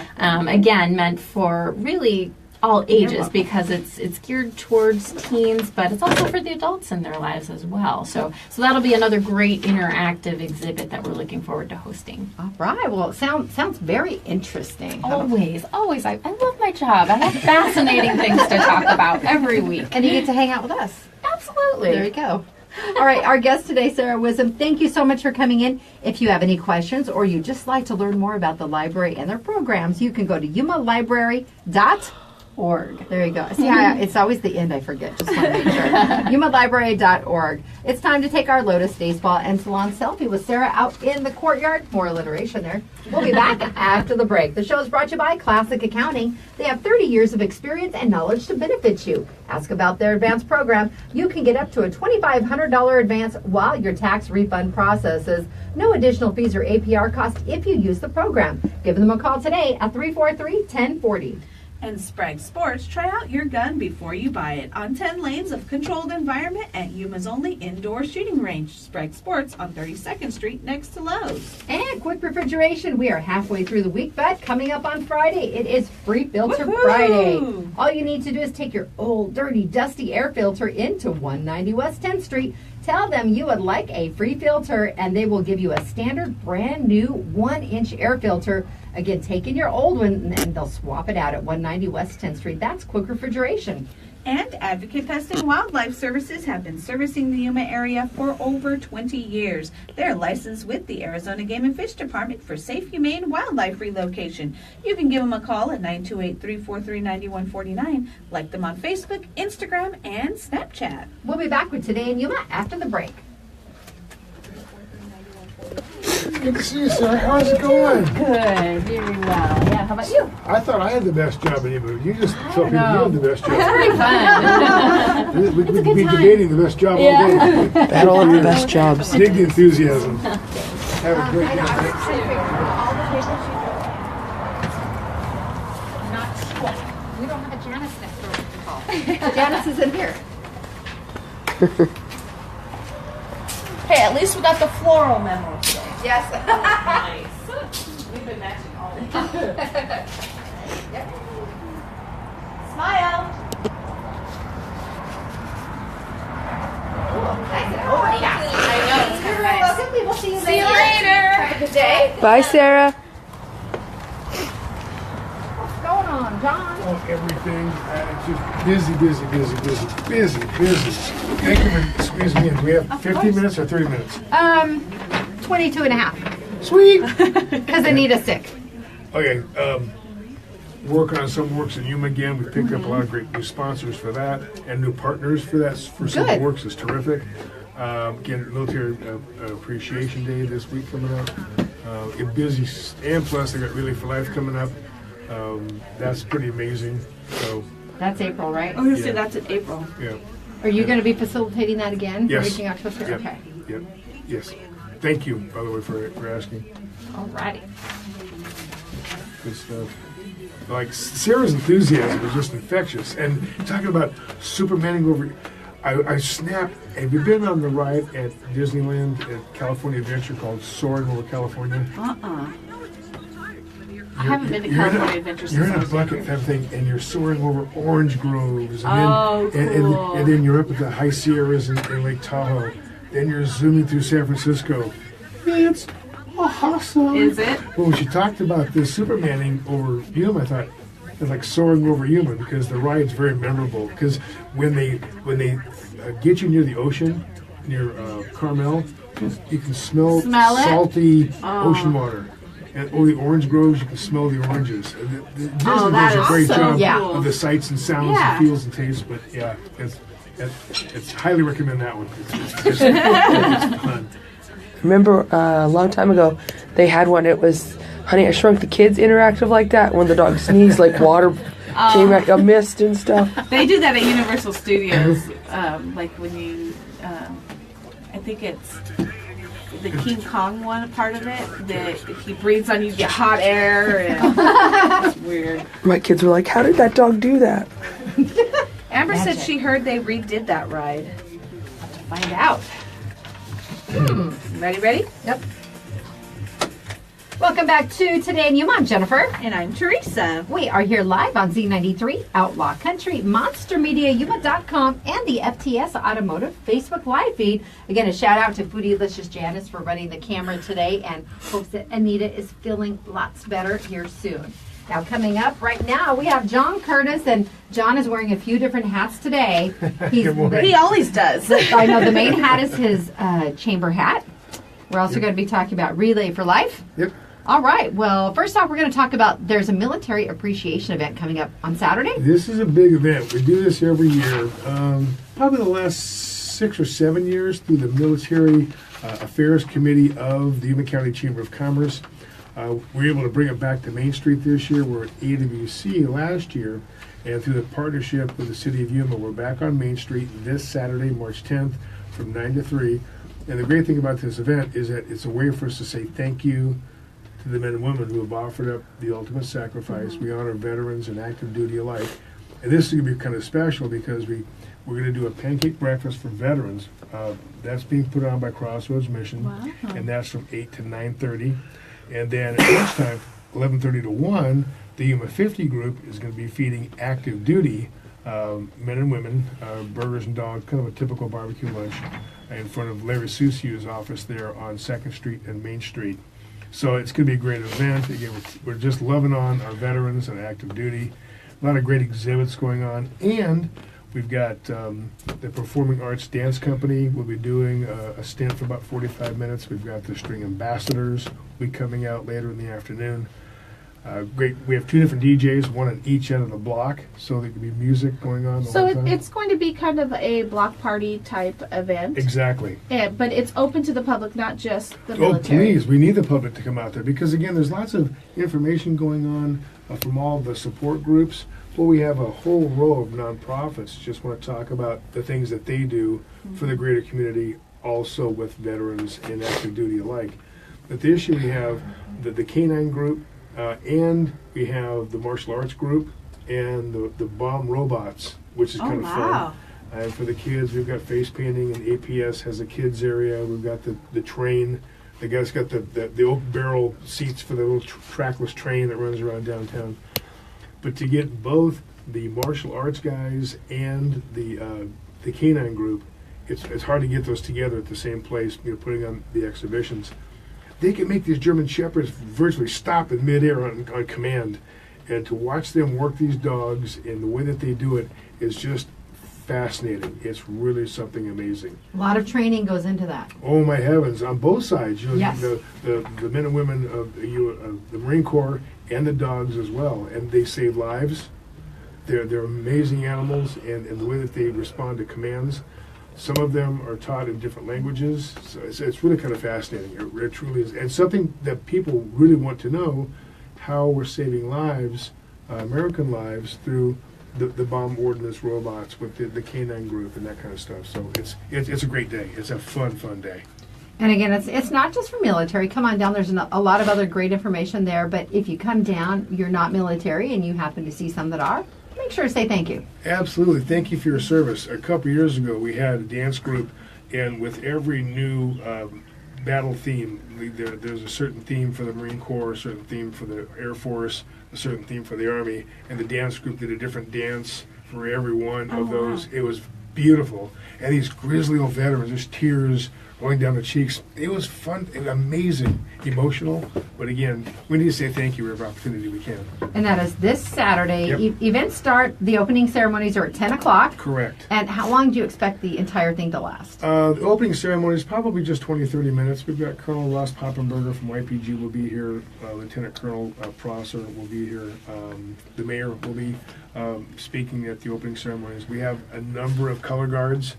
Speaker 5: again, meant for really all ages because it's geared towards teens, but it's also for the adults in their lives as well. So that'll be another great interactive exhibit that we're looking forward to hosting.
Speaker 3: All right. Well, it sounds very interesting.
Speaker 5: Always. I love my job. I have fascinating things to talk about every week.
Speaker 3: And you get to hang out with us.
Speaker 5: Absolutely.
Speaker 3: There you go. All right, our guest today, Sarah Wisdom, thank you so much for coming in. If you have any questions or you just like to learn more about the library and their programs, you can go to yumalibrary.org. Org. There you go. See, it's always the end I forget. Just want to make sure. YumaLibrary.org. It's time to take our Lotus Day Spa and Salon selfie with Sarah out in the courtyard. More alliteration there. We'll be back after the break. The show is brought to you by Classic Accounting. They have 30 years of experience and knowledge to benefit you. Ask about their advance program. You can get up to a $2,500 advance while your tax refund processes. No additional fees or APR cost if you use the program. Give them a call today at 343-1040.
Speaker 2: And Sprague Sports, try out your gun before you buy it on 10 lanes of controlled environment at Yuma's only indoor shooting range, Sprague Sports on 32nd Street next to Lowe's.
Speaker 3: And quick refrigeration, we are halfway through the week, but coming up on Friday, it is Free Filter
Speaker 2: Woohoo!
Speaker 3: Friday. All you need to do is take your old, dirty, dusty air filter into 190 West 10th Street. Tell them you would like a free filter, and they will give you a standard brand new 1-inch air filter. Again, take in your old one, and they'll swap it out at 190 West 10th Street. That's quick refrigeration.
Speaker 2: And Advocate Pest and Wildlife Services have been servicing the Yuma area for over 20 years. They're licensed with the Arizona Game and Fish Department for safe, humane wildlife relocation. You can give them a call at 928-343-9149. Like them on Facebook, Instagram, and Snapchat.
Speaker 3: We'll be back with Today in Yuma after the break.
Speaker 6: Good to see you, sir. How's it going?
Speaker 5: Good, very well. Yeah, how about you?
Speaker 6: I thought I had the best job in Yuma. You just felt people you had the best job.
Speaker 5: Very fun.
Speaker 6: We could be debating the best job all day.
Speaker 1: Battle of the best jobs.
Speaker 6: Dig the enthusiasm. Have a great day.
Speaker 3: We don't have a Janice next door to call. Janice is in here.
Speaker 2: Hey, at least we got the floral memo today.
Speaker 3: Yes.
Speaker 2: Nice. We've been matching all the time. Smile. I know, it's kind of nice.
Speaker 3: Welcome. We will see you
Speaker 2: See you later.
Speaker 3: Have a good day.
Speaker 1: Bye, Sarah.
Speaker 3: What's going on, John?
Speaker 6: Oh, everything. It's just busy. Thank you for squeezing me in. Do we have 15 minutes or 30 minutes?
Speaker 3: 22 and a half.
Speaker 6: Sweet.
Speaker 3: Because Anita's sick.
Speaker 6: Okay. Working on some works in Yuma again. We picked up a lot of great new sponsors for that and new partners for that. For some
Speaker 3: Good.
Speaker 6: works is terrific. Again, Military Appreciation Day this week coming up. Get busy, and plus they got Relay for Life coming up. That's pretty amazing. So
Speaker 3: That's April, right?
Speaker 2: Oh,
Speaker 6: Yeah.
Speaker 2: that's in April.
Speaker 6: yeah.
Speaker 3: Are you going to be facilitating that again?
Speaker 6: Yes.
Speaker 3: Reaching out to us?
Speaker 6: Yep.
Speaker 3: Okay.
Speaker 6: Yep. Yes. Thank you, by the way, for asking.
Speaker 3: Alrighty.
Speaker 6: Good stuff. Like Sarah's enthusiasm is just infectious. And talking about Supermaning over, I snapped. Have you been on the ride at Disneyland at California Adventure called Soaring Over California?
Speaker 2: I haven't been to California Adventure
Speaker 6: You're
Speaker 2: since
Speaker 6: in
Speaker 2: I
Speaker 6: a
Speaker 2: was
Speaker 6: bucket
Speaker 2: younger.
Speaker 6: kind of thing, and you're soaring over orange groves, and
Speaker 2: Oh,
Speaker 6: then
Speaker 2: cool.
Speaker 6: and then you're up at the high Sierras in Lake Tahoe. Then you're zooming through San Francisco. It's awesome.
Speaker 2: Is it?
Speaker 6: Well, when she talked about this Supermaning over Yuma, I thought it's like soaring over Yuma because the ride's very memorable. Because when they get you near the ocean, near Carmel, you can smell
Speaker 2: it?
Speaker 6: salty ocean water. And over the orange groves, you can smell the oranges. And Disney
Speaker 2: that
Speaker 6: does a
Speaker 2: is
Speaker 6: great
Speaker 2: so
Speaker 6: job
Speaker 3: cool.
Speaker 6: of the sights and sounds
Speaker 2: Yeah.
Speaker 6: and feels and tastes. But yeah, it's highly recommend that one. It's fun.
Speaker 1: Remember a long time ago, they had one. It was Honey, I Shrunk the Kids interactive like that. When the dog sneezed, like water came out, a mist and stuff.
Speaker 2: They do that at Universal Studios. Like when you, I think it's the King Kong one part of it. That if he breathes on you, you get hot air. And it's weird.
Speaker 1: My kids were like, "How did that dog do that?"
Speaker 2: Amber said she heard they redid that ride.
Speaker 3: Find out.
Speaker 2: Ready?
Speaker 3: Yep. Welcome back to Today in Yuma. I'm Jennifer.
Speaker 2: And I'm Teresa.
Speaker 3: We are here live on Z93, Outlaw Country, MonsterMediaYuma.com, and the FTS Automotive Facebook Live feed. Again, a shout out to Foodielicious Janice for running the camera today, and hopes that Anita is feeling lots better here soon. Now, coming up right now, we have John Curtis, and John is wearing a few different hats today.
Speaker 6: Good morning.
Speaker 2: He always does.
Speaker 3: I know the main hat is his chamber hat. We're also going to be talking about Relay for Life.
Speaker 6: Yep.
Speaker 3: All right. Well, first off, we're going to talk about there's a military appreciation event coming up on Saturday.
Speaker 6: This is a big event. We do this every year. Probably the last 6 or 7 years through the Military Affairs Committee of the Yuma County Chamber of Commerce. We were able to bring it back to Main Street this year. We're at AWC last year. And through the partnership with the City of Yuma, we're back on Main Street this Saturday, March 10th from 9 to 3. And the great thing about this event is that it's a way for us to say thank you to the men and women who have offered up the ultimate sacrifice. We honor veterans and active duty alike. And this is going to be kind of special because we're going to do a pancake breakfast for veterans. That's being put on by Crossroads Mission.
Speaker 2: Wow.
Speaker 6: And that's from 8 to 9:30. And then at lunchtime, 11:30 to 1, the Yuma 50 group is going to be feeding active duty men and women burgers and dogs, kind of a typical barbecue lunch in front of Larry Susiu's office there on 2nd Street and Main Street. So it's going to be a great event. Again, we're just loving on our veterans and active duty. A lot of great exhibits going on. And we've got the Performing Arts Dance Company. We'll be doing a stint for about 45 minutes. We've got the String Ambassadors will be coming out later in the afternoon. Great. We have 2 different DJs, one on each end of the block, so there can be music going on the
Speaker 2: So
Speaker 6: whole time.
Speaker 2: it's going to be kind of a block party type event.
Speaker 6: Exactly.
Speaker 2: But it's open to the public, not just the
Speaker 6: Oh,
Speaker 2: military.
Speaker 6: please. We need the public to come out there because, again, there's lots of information going on from all the support groups. Well, we have a whole row of nonprofits just want to talk about the things that they do for the greater community, also with veterans and active duty alike. But the issue we have, the Canine group, and we have the martial arts group and the bomb robots, which is kind of fun. And for the kids, we've got face painting, and APS has a kids area. We've got the train. The guy's got the oak barrel seats for the little trackless train that runs around downtown. But to get both the martial arts guys and the canine group, it's hard to get those together at the same place, putting on the exhibitions. They can make these German Shepherds virtually stop in midair on command. And to watch them work these dogs and the way that they do it is just fascinating. It's really something amazing.
Speaker 3: A lot of training goes into that.
Speaker 6: Oh my heavens! On both sides,
Speaker 3: Yes.
Speaker 6: the men and women of the Marine Corps and the dogs as well, and they save lives. They're amazing animals, and the way that they respond to commands. Some of them are taught in different languages, so it's really kind of fascinating. It truly is, and something that people really want to know: how we're saving lives, American lives, through the bomb ordnance robots with the canine group and that kind of stuff. So it's a great day. It's a fun day.
Speaker 3: And again, it's not just for military. Come on down. There's a lot of other great information there. But if you come down, you're not military, and you happen to see some that are, make sure to say thank you.
Speaker 6: Absolutely. Thank you for your service. A couple years ago, we had a dance group, and with every new battle theme, there's a certain theme for the Marine Corps, a certain theme for the Air Force, a certain theme for the Army, and the dance group did a different dance for every one of those. Wow. It was beautiful. And these grizzly old veterans, there's tears going down the cheeks. It was fun and amazing, emotional. But again, we need to say thank you every opportunity we can.
Speaker 3: And that is this Saturday.
Speaker 6: Yep.
Speaker 3: Events start, the opening ceremonies are at 10 o'clock.
Speaker 6: Correct.
Speaker 3: And how long do you expect the entire thing to last?
Speaker 6: The opening ceremony is probably just 20, 30 minutes. We've got Colonel Ross Poppenberger from YPG will be here. Lieutenant Colonel Prosser will be here. The mayor will be speaking at the opening ceremonies. We have a number of color guards.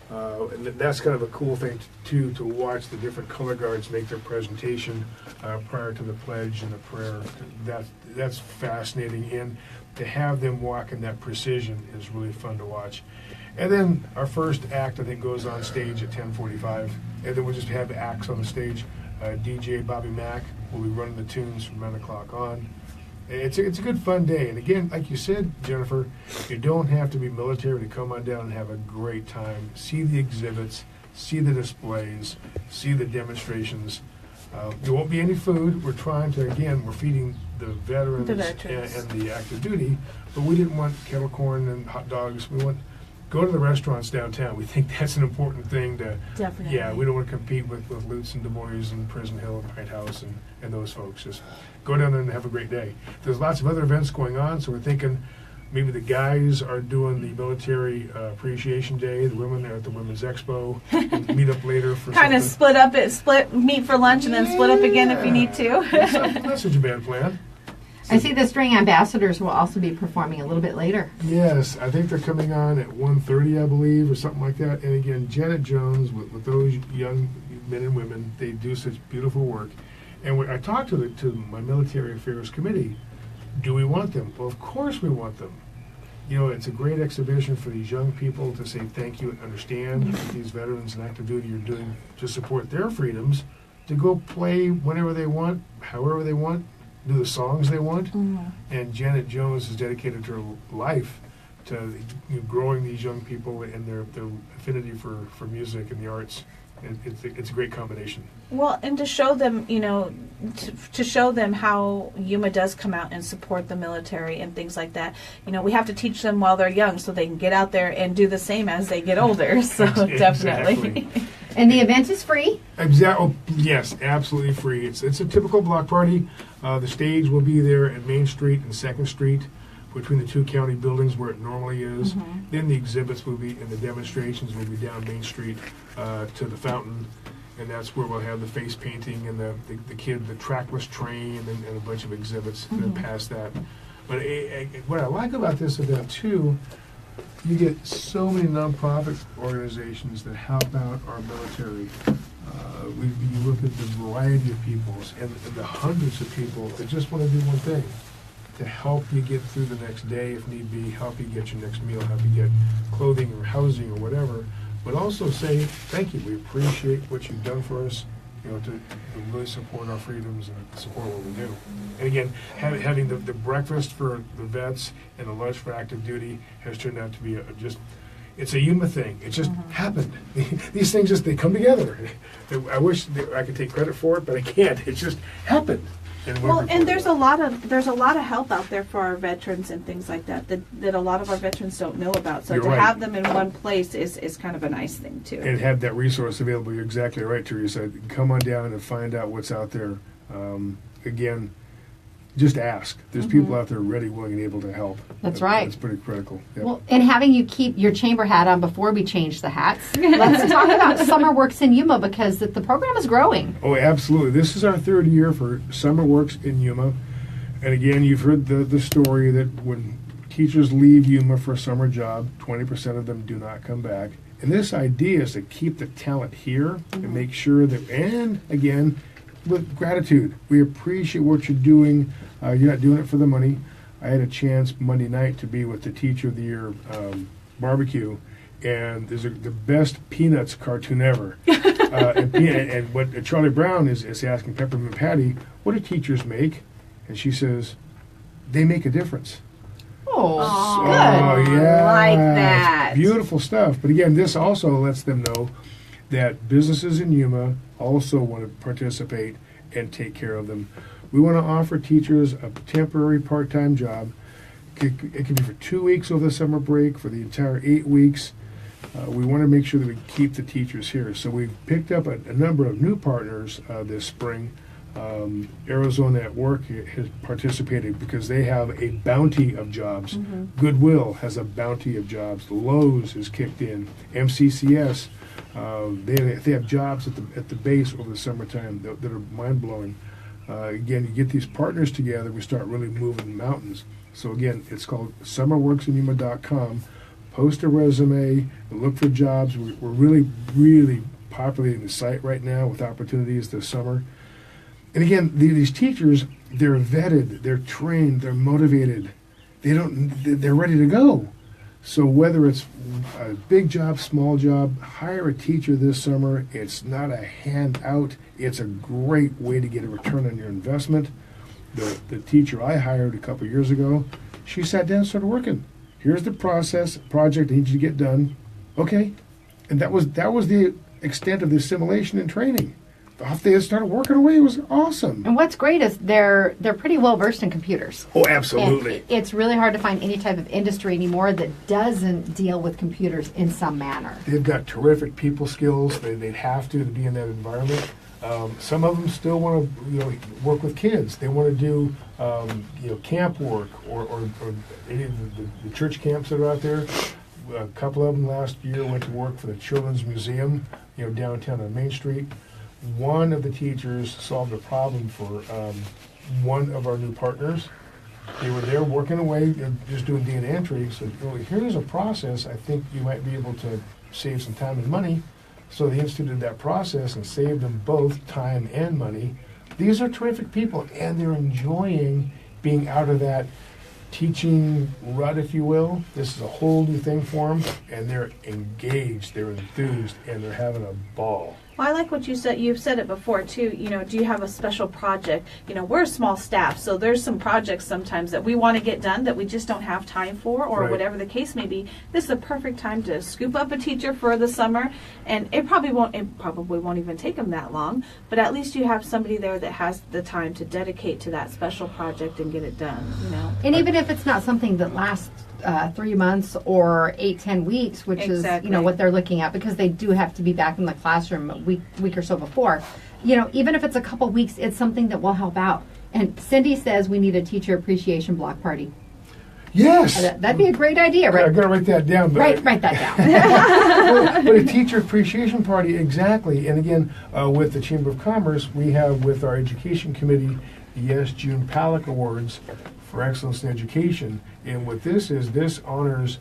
Speaker 6: And that's kind of a cool thing too, to watch the different color guards make their presentation prior to the pledge and the prayer. That's fascinating, and to have them walk in that precision is really fun to watch. And then our first act, I think, goes on stage at 10:45, and then we'll just have acts on the stage. DJ Bobby Mack will be running the tunes from 9 o'clock on. It's a good fun day, and again, like you said, Jennifer, you don't have to be military to come on down and have a great time. See the exhibits, see the displays, see the demonstrations. There won't be any food. We're trying to, again, we're feeding the veterans, and the active duty, but we didn't want kettle corn and hot dogs. We want go to the restaurants downtown. We think that's an important thing to.
Speaker 2: Definitely.
Speaker 6: Yeah, we don't want to compete with Lutz and Du Bois and Prison Hill and White House and those folks. Just go down there and have a great day. There's lots of other events going on, so we're thinking Maybe the guys are doing the military appreciation day. The women are at the women's expo. And meet up later for
Speaker 2: Kind of
Speaker 6: something.
Speaker 2: split meet for lunch and then split up again if you need to.
Speaker 6: That's not such a bad plan.
Speaker 3: I see the string ambassadors will also be performing a little bit later.
Speaker 6: Yes, I think they're coming on at 1:30, I believe, or something like that. And again, Janet Jones, with those young men and women, they do such beautiful work. And when I talked to my military affairs committee, do we want them? Well, of course we want them. You know, it's a great exhibition for these young people to say thank you and understand what these veterans and active duty are doing to support their freedoms, to go play whenever they want, however they want, do the songs they want. And Janet Jones has dedicated her life to growing these young people and their affinity for music and the arts. It's a great combination.
Speaker 2: Well, and to show them, to show them how Yuma does come out and support the military and things like that. We have to teach them while they're young so they can get out there and do the same as they get older. So definitely.
Speaker 3: And the event is free?
Speaker 6: Oh, yes, absolutely free. It's a typical block party. The stage will be there at Main Street and 2nd Street, between the two county buildings where it normally is. Then the exhibits will be, and the demonstrations will be down Main Street to the fountain, and that's where we'll have the face painting and the trackless train and a bunch of exhibits that pass that. But what I like about this event too, you get so many nonprofit organizations that help out our military. You look at the variety of peoples and the hundreds of people that just want to do one thing, to help you get through the next day if need be, help you get your next meal, help you get clothing or housing or whatever, but also say thank you. We appreciate what you've done for us, to really support our freedoms and support what we do. And again, having the breakfast for the vets and the lunch for active duty has turned out to be it's a Yuma thing. It just happened. These things they come together. I wish I could take credit for it, but I can't. It just happened.
Speaker 2: And there's a lot of help out there for our veterans and things like that a lot of our veterans don't know about. So to have them in one place is kind of a nice thing too.
Speaker 6: And have that resource available. You're exactly right, Teresa. Come on down and find out what's out there. Again, just ask. There's people out there ready, willing, and able to help.
Speaker 3: That's right.
Speaker 6: That's pretty critical. Yep.
Speaker 3: Well, and having you keep your chamber hat on before we change the hats, let's talk about Summer Works in Yuma, because the program is growing.
Speaker 6: Oh, absolutely. This is our 3rd year for Summer Works in Yuma. And again, you've heard the story that when teachers leave Yuma for a summer job, 20% of them do not come back. And this idea is to keep the talent here and make sure that, and again, with gratitude, we appreciate what you're doing. You're not doing it for the money. I had a chance Monday night to be with the Teacher of the Year barbecue, and there's the best Peanuts cartoon ever. And what Charlie Brown is asking Peppermint Patty, what do teachers make? And she says, they make a difference.
Speaker 3: Oh, good.
Speaker 6: Yeah.
Speaker 2: Like that.
Speaker 6: Beautiful stuff. But again, this also lets them know that businesses in Yuma also want to participate and take care of them. We want to offer teachers a temporary part-time job. It can be for 2 weeks over the summer break, for the entire 8 weeks. We want to make sure that we keep the teachers here. So we've picked up a number of new partners this spring. Arizona at Work has participated because they have a bounty of jobs. Goodwill has a bounty of jobs. Lowe's has kicked in. MCCS, they have jobs at the base over the summertime that are mind-blowing. Again, you get these partners together, we start really moving mountains. So again, it's called summerworksinyuma.com. Post a resume, look for jobs. We're really, really populating the site right now with opportunities this summer. And again, these teachers, they're vetted, they're trained, they're motivated. They're ready to go. So whether it's a big job, small job, hire a teacher this summer. It's not a handout. It's a great way to get a return on your investment. The teacher I hired a couple years ago, she sat down and started working. Here's the project I need you to get done. Okay. And that was the extent of the assimilation and training. Off they started working away. It was awesome.
Speaker 3: And what's great is they're pretty well versed in computers.
Speaker 6: Oh, absolutely.
Speaker 3: And it's really hard to find any type of industry anymore that doesn't deal with computers in some manner.
Speaker 6: They've got terrific people skills. They'd have to be in that environment. Some of them still want to work with kids. They want to do camp work or any of the church camps that are out there. A couple of them last year went to work for the Children's Museum, downtown on Main Street. One of the teachers solved a problem for one of our new partners. They were there working away, just doing data entry. So here's a process. I think you might be able to save some time and money. So they instituted that process and saved them both time and money. These are terrific people, and they're enjoying being out of that teaching rut, if you will. This is a whole new thing for them, and they're engaged, they're enthused, and they're having a ball.
Speaker 2: Well, I like what you said. You've said it before too. Do you have a special project? We're a small staff, so there's some projects sometimes that we want to get done that we just don't have time for, or
Speaker 6: Right.
Speaker 2: whatever the case may be. This is a perfect time to scoop up a teacher for the summer, and it probably won't even take them that long. But at least you have somebody there that has the time to dedicate to that special project and get it done.
Speaker 3: And even if it's not something that lasts 3 months or 8-10 weeks, which
Speaker 2: Exactly.
Speaker 3: is what they're looking at, because they do have to be back in the classroom a week or so before. Even if it's a couple weeks, it's something that will help out. And Cindy says we need a teacher appreciation block party.
Speaker 6: Yes!
Speaker 3: That'd be a great idea,
Speaker 6: I
Speaker 3: right?
Speaker 6: gotta write that down.
Speaker 3: Write that down.
Speaker 6: But a teacher appreciation party, exactly. And again, with the Chamber of Commerce, we have with our education committee the Yes June Palak Awards for Excellence in Education. And what this honors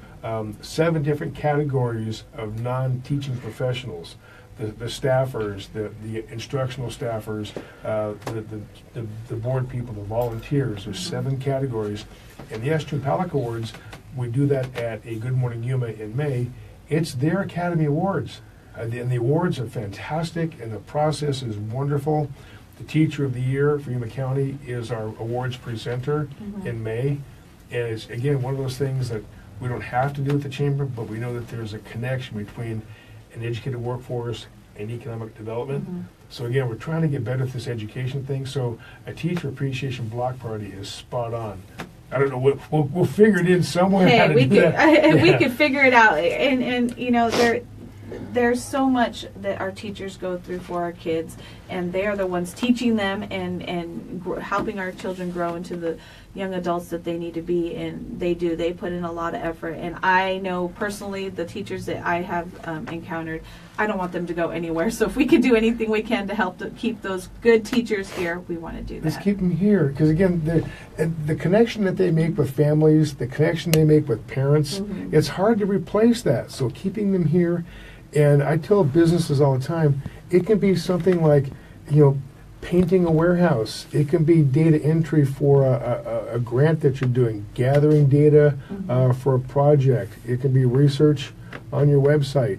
Speaker 6: 7 different categories of non-teaching professionals. The staffers, the instructional staffers, the board people, the volunteers. There's 7 categories. And the Yes June Palak Awards, we do that at a Good Morning Yuma in May. It's their Academy Awards. And the awards are fantastic, and the process is wonderful. The Teacher of the Year for Yuma County is our awards presenter in May. And it's, again, one of those things that we don't have to do at the Chamber, but we know that there's a connection between an educated workforce and economic development. So again, we're trying to get better at this education thing. So a teacher appreciation block party is spot on. I don't know, we'll figure it in somewhere.
Speaker 2: Hey,
Speaker 6: how to
Speaker 2: we
Speaker 6: do
Speaker 2: could
Speaker 6: that.
Speaker 2: we
Speaker 6: Yeah.
Speaker 2: could figure it out, and there's so much that our teachers go through for our kids, and they are the ones teaching them and helping our children grow into the young adults that they need to be, and they put in a lot of effort. And I know personally the teachers that I have encountered, I don't want them to go anywhere. So if we could do anything we can to help to keep those good teachers here, we want to do that.
Speaker 6: Let's keep them here, because again, the connection that they make with families, the connection they make with parents, it's hard to replace that. So keeping them here, and I tell businesses all the time, it can be something like, painting a warehouse. It can be data entry for a grant that you're doing, gathering data for a project. It can be research on your website.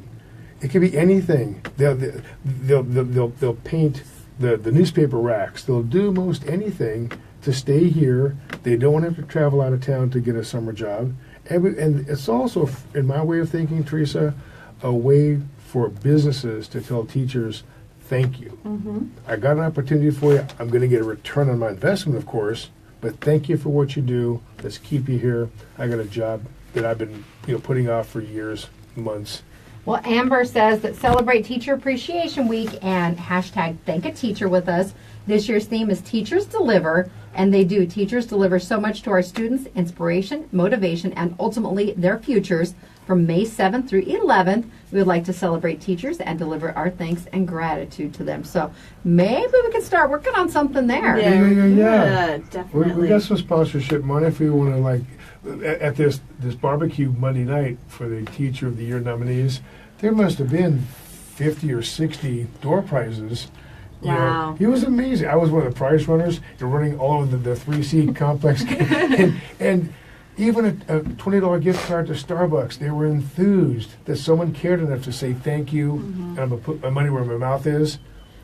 Speaker 6: It could be anything. They'll paint the newspaper racks. They'll do most anything to stay here. They don't have to travel out of town to get a summer job. And it's also, in my way of thinking, Teresa, a way for businesses to tell teachers, thank you. I got an opportunity for you. I'm going to get a return on my investment, of course, but thank you for what you do. Let's keep you here. I got a job that I've been putting off for years, months.
Speaker 3: Well, Amber says that celebrate Teacher Appreciation Week and hashtag thank a teacher with us. This year's theme is Teachers Deliver, and they do. Teachers deliver so much to our students, inspiration, motivation, and ultimately their futures. From May 7th through 11th, we would like to celebrate teachers and deliver our thanks and gratitude to them. So maybe we can start working on something there.
Speaker 6: Yeah.
Speaker 2: Definitely.
Speaker 6: We got some sponsorship money if we want to, at this barbecue Monday night for the Teacher of the Year nominees. There must have been 50 or 60 door prizes.
Speaker 2: Wow.
Speaker 6: It was amazing. I was one of the prize runners. They're running all over the 3C complex. and even a $20 gift card to Starbucks. They were enthused that someone cared enough to say thank you, and I'm going to put my money where my mouth is.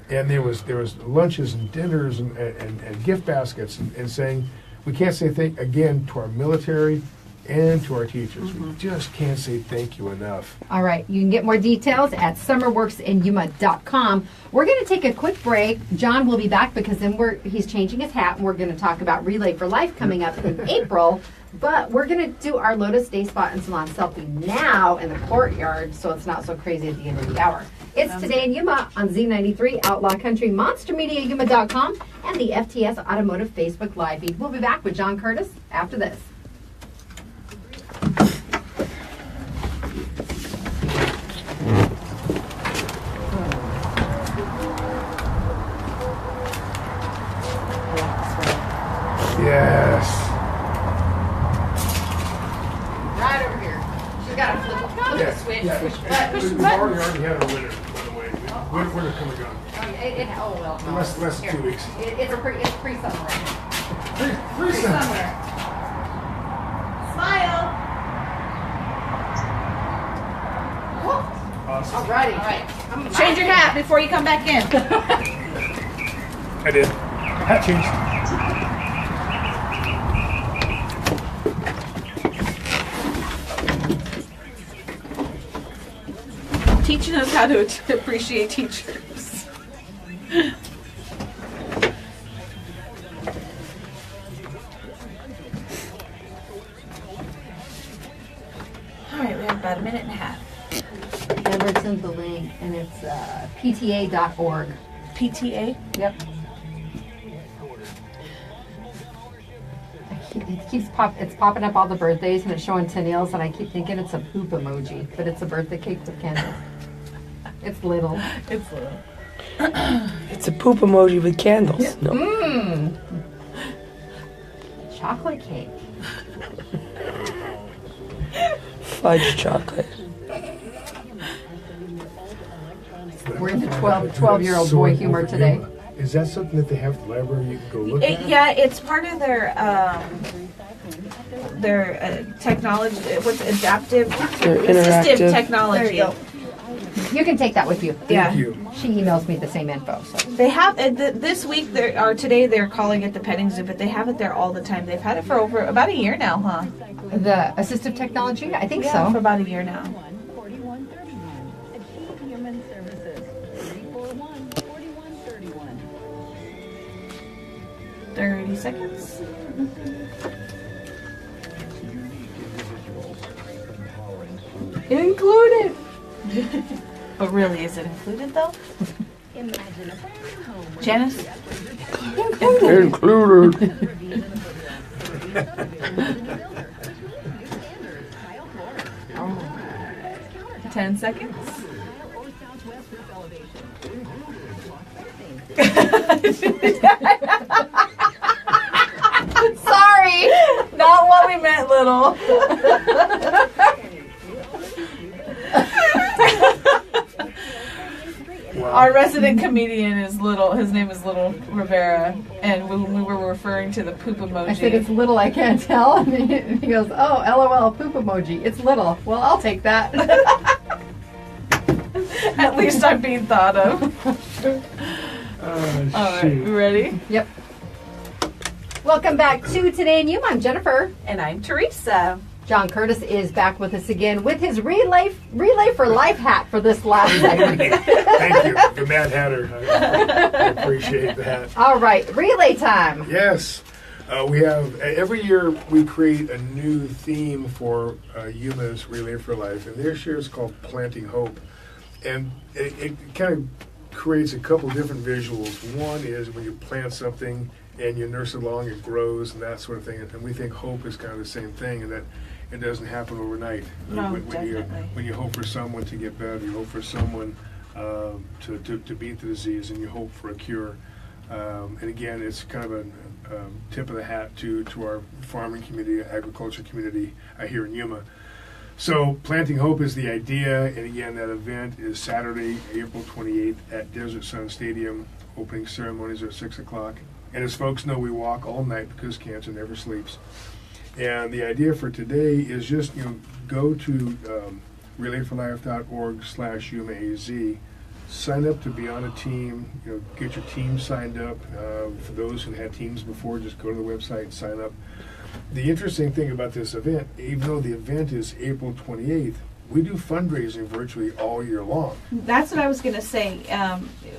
Speaker 6: And there was lunches and dinners and gift baskets and saying, we can't say thank again to our military and to our teachers. We just can't say thank you enough.
Speaker 3: All right, you can get more details at summerworksinyuma.com. We're going to take a quick break. John will be back because then he's changing his hat, and we're going to talk about Relay for Life coming up in April. But we're going to do our Lotus Day Spa and Salon Selfie now in the courtyard so it's not so crazy at the end of the hour. It's Today in Yuma on Z93, Outlaw Country, MonsterMediaYuma.com, and the FTS Automotive Facebook Live feed. We'll be back with John Curtis after this.
Speaker 6: Yes.
Speaker 3: Right over here. She's got a flip switch.
Speaker 6: Yeah.
Speaker 3: Push
Speaker 6: We've
Speaker 3: the button.
Speaker 6: already had a winner, by the way. Winter come and gone.
Speaker 3: Oh, well. No.
Speaker 6: Less than
Speaker 3: Here.
Speaker 6: 2 weeks.
Speaker 3: It's pre-summer right now.
Speaker 6: Pre-summer.
Speaker 2: Smile.
Speaker 6: Awesome.
Speaker 3: All right.
Speaker 2: Change your hat before you come back in.
Speaker 6: I did. Hat change.
Speaker 2: Teaching us how to appreciate teachers. All right, we have about a minute and a half.
Speaker 3: Never send the link, and it's pta.org.
Speaker 2: PTA?
Speaker 3: Yep. It's popping up all the birthdays, and it's showing tennials, and I keep thinking it's a poop emoji, but it's a birthday cake with candles. It's little.
Speaker 2: It's little.
Speaker 1: It's a poop emoji with candles. No.
Speaker 3: Mmm. Chocolate cake.
Speaker 1: Fudge chocolate.
Speaker 3: We're into 12-year-old boy humor today.
Speaker 6: Is that something that they have at the library you can go look at?
Speaker 2: Yeah, it's part of their technology. What's adaptive?
Speaker 1: They're
Speaker 2: Assistive
Speaker 1: interactive.
Speaker 2: technology.
Speaker 3: There you go. You can take that with you.
Speaker 2: Yeah.
Speaker 6: Thank you.
Speaker 3: She emails me the same info. So.
Speaker 2: They have this week today they're calling it the petting zoo, but they have it there all the time. They've had it for over about a year now, huh?
Speaker 3: The assistive technology? I think
Speaker 2: Yeah, for
Speaker 3: so.
Speaker 2: about a year now. 30 seconds.
Speaker 3: Included.
Speaker 2: But really, is it included though? Janice?
Speaker 1: Included.
Speaker 2: 10 seconds. Sorry, not what we meant, little.
Speaker 6: Wow.
Speaker 2: Our resident comedian is Little. His name is Little Rivera, and when we were referring to the poop emoji,
Speaker 3: I said it's little, I can't tell. And he goes, oh, LOL, poop emoji. It's little. Well, I'll take that.
Speaker 2: at least I'm being thought of. All right,
Speaker 6: Shoot.
Speaker 2: you ready?
Speaker 3: Yep. Welcome back to Today in Yuma. I'm Jennifer.
Speaker 2: And I'm Teresa.
Speaker 3: John Curtis is back with us again with his Relay for Life hat for this last segment.
Speaker 6: Thank you, the Mad Hatter. I appreciate that.
Speaker 3: All right, relay time.
Speaker 6: Yes, we have every year we create a new theme for Yuma's Relay for Life, and this year is called Planting Hope, and it kind of creates a couple different visuals. One is when you plant something and you nurse it along, it grows and that sort of thing, and we think hope is kind of the same thing, and that it doesn't happen overnight.
Speaker 2: No,
Speaker 6: when
Speaker 2: definitely.
Speaker 6: when you hope for someone to get better, you hope for someone to beat the disease, and you hope for a cure. And again, it's kind of a tip of the hat to our farming community, agriculture community here in Yuma. So Planting Hope is the idea, and again, that event is Saturday, April 28th at Desert Sun Stadium. Opening ceremonies are at 6 o'clock. And as folks know, we walk all night because cancer never sleeps. And the idea for today is just, go to relayforlife.org/UMAZ, sign up to be on a team, get your team signed up. For those who had teams before, just go to the website and sign up. The interesting thing about this event, even though the event is April 28th, we do fundraising virtually all year long.
Speaker 2: That's what I was going to say.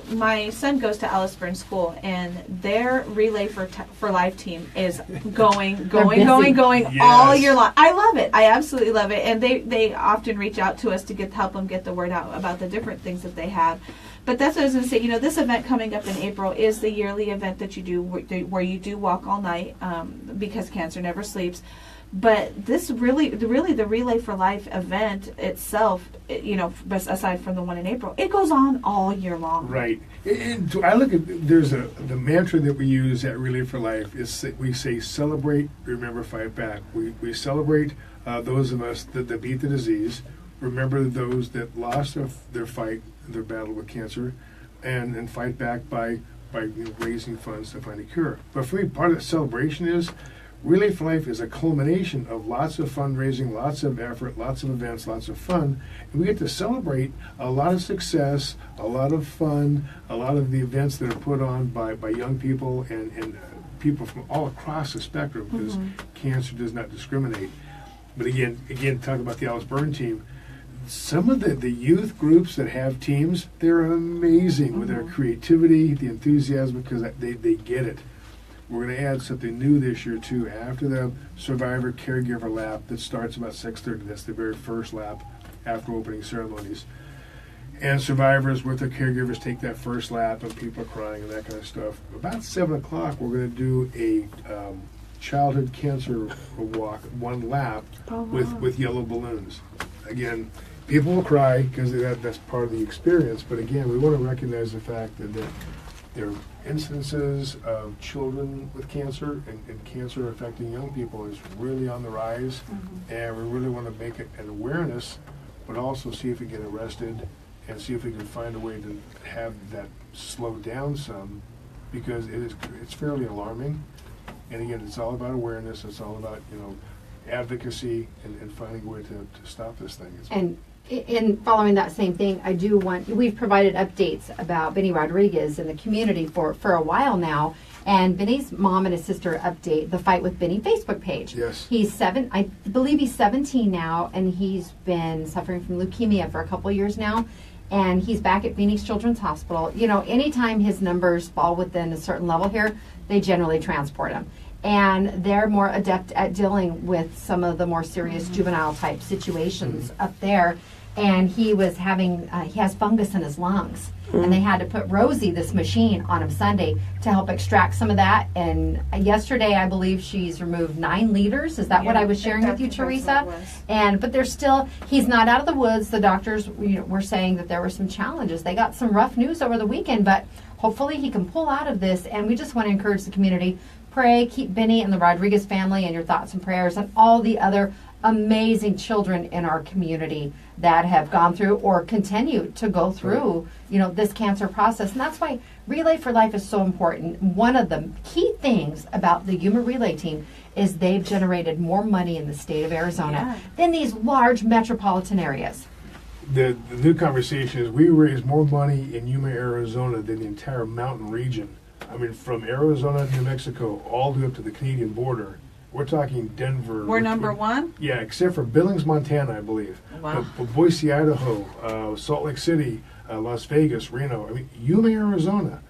Speaker 2: My son goes to Ellisburn School, and their Relay for Life team is going
Speaker 6: Yes.
Speaker 2: all year long. I love it. I absolutely love it. And they often reach out to us to help them get the word out about the different things that they have. But that's what I was going to say. You know, this event coming up in April is the yearly event that you do where you do walk all night because cancer never sleeps. But this really the Relay for Life event itself, aside from the one in April, it goes on all year long.
Speaker 6: Right. And I look at, the mantra that we use at Relay for Life is we say celebrate, remember, fight back. We celebrate those of us that beat the disease, remember those that lost their fight, their battle with cancer, and fight back by raising funds to find a cure. But for me, part of the celebration is Relay for Life is a culmination of lots of fundraising, lots of effort, lots of events, lots of fun. And we get to celebrate a lot of success, a lot of fun, a lot of the events that are put on by young people and people from all across the spectrum, because cancer does not discriminate. But again, talking about the Alice Byrne team, some of the youth groups that have teams, they're amazing with their creativity, the enthusiasm, because they get it. We're going to add something new this year, too. After the Survivor Caregiver Lap that starts about 6:30, that's the very first lap after opening ceremonies. And survivors with their caregivers take that first lap, and people are crying and that kind of stuff. About 7 o'clock, we're going to do a childhood cancer walk, one lap, with yellow balloons. Again, people will cry because that's part of the experience. But again, we want to recognize the fact that there are incidences of children with cancer and cancer affecting young people is really on the rise, and we really want to make it an awareness, but also see if we get arrested and see if we can find a way to have that slow down some, because it's fairly alarming. And again, it's all about awareness. It's all about advocacy and finding a way to stop this thing.
Speaker 3: And in following that same thing, we've provided updates about Benny Rodriguez in the community for a while now. And Benny's mom and his sister update the Fight with Benny Facebook page.
Speaker 6: Yes.
Speaker 3: I believe he's 17 now, and he's been suffering from leukemia for a couple of years now. And he's back at Phoenix Children's Hospital. Anytime his numbers fall within a certain level here, they generally transport him. And they're more adept at dealing with some of the more serious juvenile type situations up there. And he was he has fungus in his lungs. And they had to put Rosie, this machine, on him Sunday to help extract some of that. And yesterday, I believe she's removed 9 liters. Is that what I was sharing with you, Teresa? But there's still, he's not out of the woods. The doctors were saying that there were some challenges. They got some rough news over the weekend, but hopefully he can pull out of this. And we just want to encourage the community. Pray, keep Benny and the Rodriguez family in your thoughts and prayers, and all the other amazing children in our community that have gone through or continue to go through, this cancer process. And that's why Relay for Life is so important. One of the key things about the Yuma Relay team is they've generated more money in the state of Arizona than these large metropolitan areas.
Speaker 6: The new conversation is we raise more money in Yuma, Arizona than the entire mountain region. I mean, from Arizona to New Mexico all the way up to the Canadian border. We're talking Denver.
Speaker 2: We're number one?
Speaker 6: Yeah, except for Billings, Montana, I believe.
Speaker 2: Wow.
Speaker 6: But Boise, Idaho, Salt Lake City, Las Vegas, Reno. I mean, Yuma, Arizona,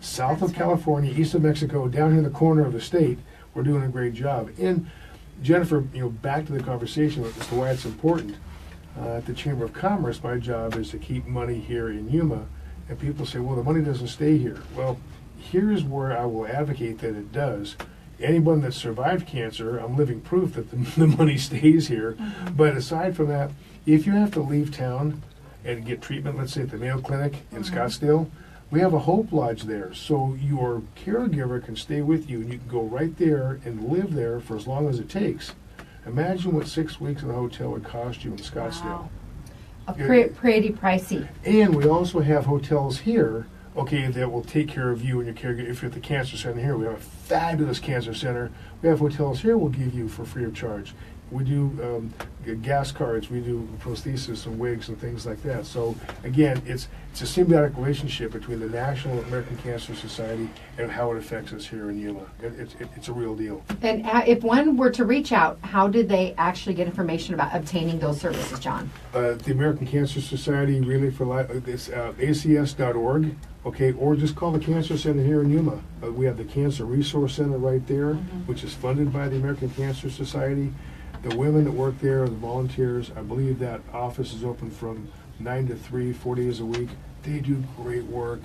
Speaker 6: south of California, east of Mexico, down here in the corner of the state, we're doing a great job. And Jennifer, back to the conversation as to why it's important. At the Chamber of Commerce, my job is to keep money here in Yuma. And people say, well, the money doesn't stay here. Well, here's where I will advocate that it does. Anyone that survived cancer, I'm living proof that the money stays here. But aside from that, if you have to leave town and get treatment, let's say at the Mayo Clinic in Scottsdale, we have a Hope Lodge there. So your caregiver can stay with you, and you can go right there and live there for as long as it takes. Imagine what 6 weeks in a hotel would cost you in Scottsdale.
Speaker 3: Wow. Pretty pricey.
Speaker 6: And we also have hotels here, that will take care of you and your caregiver. If you're at the cancer center here, we have a fabulous cancer center. We have hotels here we'll give you for free of charge. We do gas cards. We do prosthesis and wigs and things like that. So again, it's a symbiotic relationship between the National American Cancer Society and how it affects us here in Yuma. It's a real deal.
Speaker 3: And if one were to reach out, how did they actually get information about obtaining those services, John?
Speaker 6: The American Cancer Society Relay for Life, it's acs.org, okay, or just call the Cancer Center here in Yuma. We have the Cancer Resource Center right there, which is funded by the American Cancer Society. The women that work there, the volunteers, I believe that office is open from 9 to 3, 4 days a week. They do great work,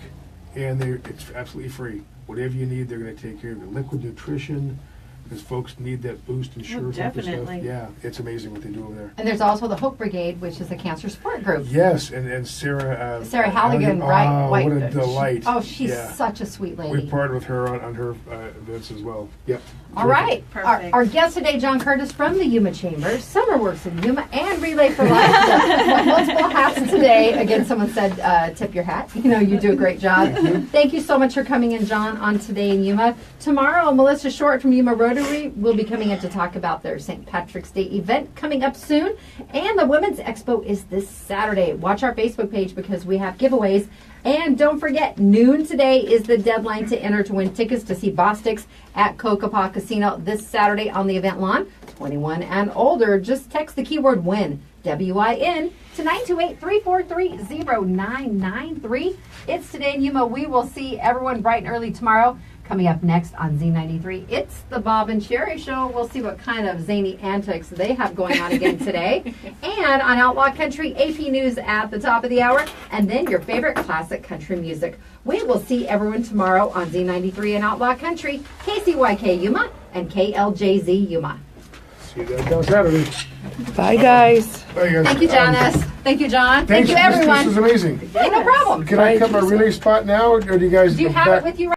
Speaker 6: and it's absolutely free. Whatever you need, they're going to take care of you. Liquid nutrition, because folks need that boost and sure stuff.
Speaker 2: Definitely.
Speaker 6: Yeah, it's amazing what they do over there.
Speaker 3: And there's also the Hope Brigade, which is a cancer support group.
Speaker 6: Yes, and Sarah...
Speaker 3: Sarah Halligan, right?
Speaker 6: What a delight.
Speaker 3: Oh, she's
Speaker 6: Yeah.
Speaker 3: such a sweet lady.
Speaker 6: We partnered with her on her events as well. Yep.
Speaker 3: All right.
Speaker 2: Perfect.
Speaker 3: Our guest today, John Curtis from the Yuma Chamber, Summer Works in Yuma, and Relay for Life. Multiple hats today. Again, someone said, tip your hat. You know, you do a great job. Thank you so much for coming in, John, on Today in Yuma. Tomorrow, Melissa Short from Yuma Rotary will be coming in to talk about their St. Patrick's Day event coming up soon. And the Women's Expo is this Saturday. Watch our Facebook page because we have giveaways. And don't forget, noon today is the deadline to enter to win tickets to see Bostix at Kokopah Casino this Saturday on the event lawn. 21 and older, just text the keyword WIN, W-I-N, to 928-343-0993. It's Today in Yuma. We will see everyone bright and early tomorrow. Coming up next on Z93, it's the Bob and Sherry Show. We'll see what kind of zany antics they have going on again today. And on Outlaw Country, AP News at the top of the hour, and then your favorite classic country music. We will see everyone tomorrow on Z93 and Outlaw Country, KCYK Yuma, and KLJZ Yuma.
Speaker 6: See you guys on Saturday.
Speaker 1: Bye, guys.
Speaker 6: Bye, guys.
Speaker 3: Thank you, Janice. Thank you, John. Thank
Speaker 6: Thanks.
Speaker 3: you, everyone.
Speaker 6: This was amazing.
Speaker 3: Hey, no problem.
Speaker 6: Can I cut my relay spot now, or do you guys
Speaker 3: Do you
Speaker 6: go
Speaker 3: have
Speaker 6: back?
Speaker 3: it with you right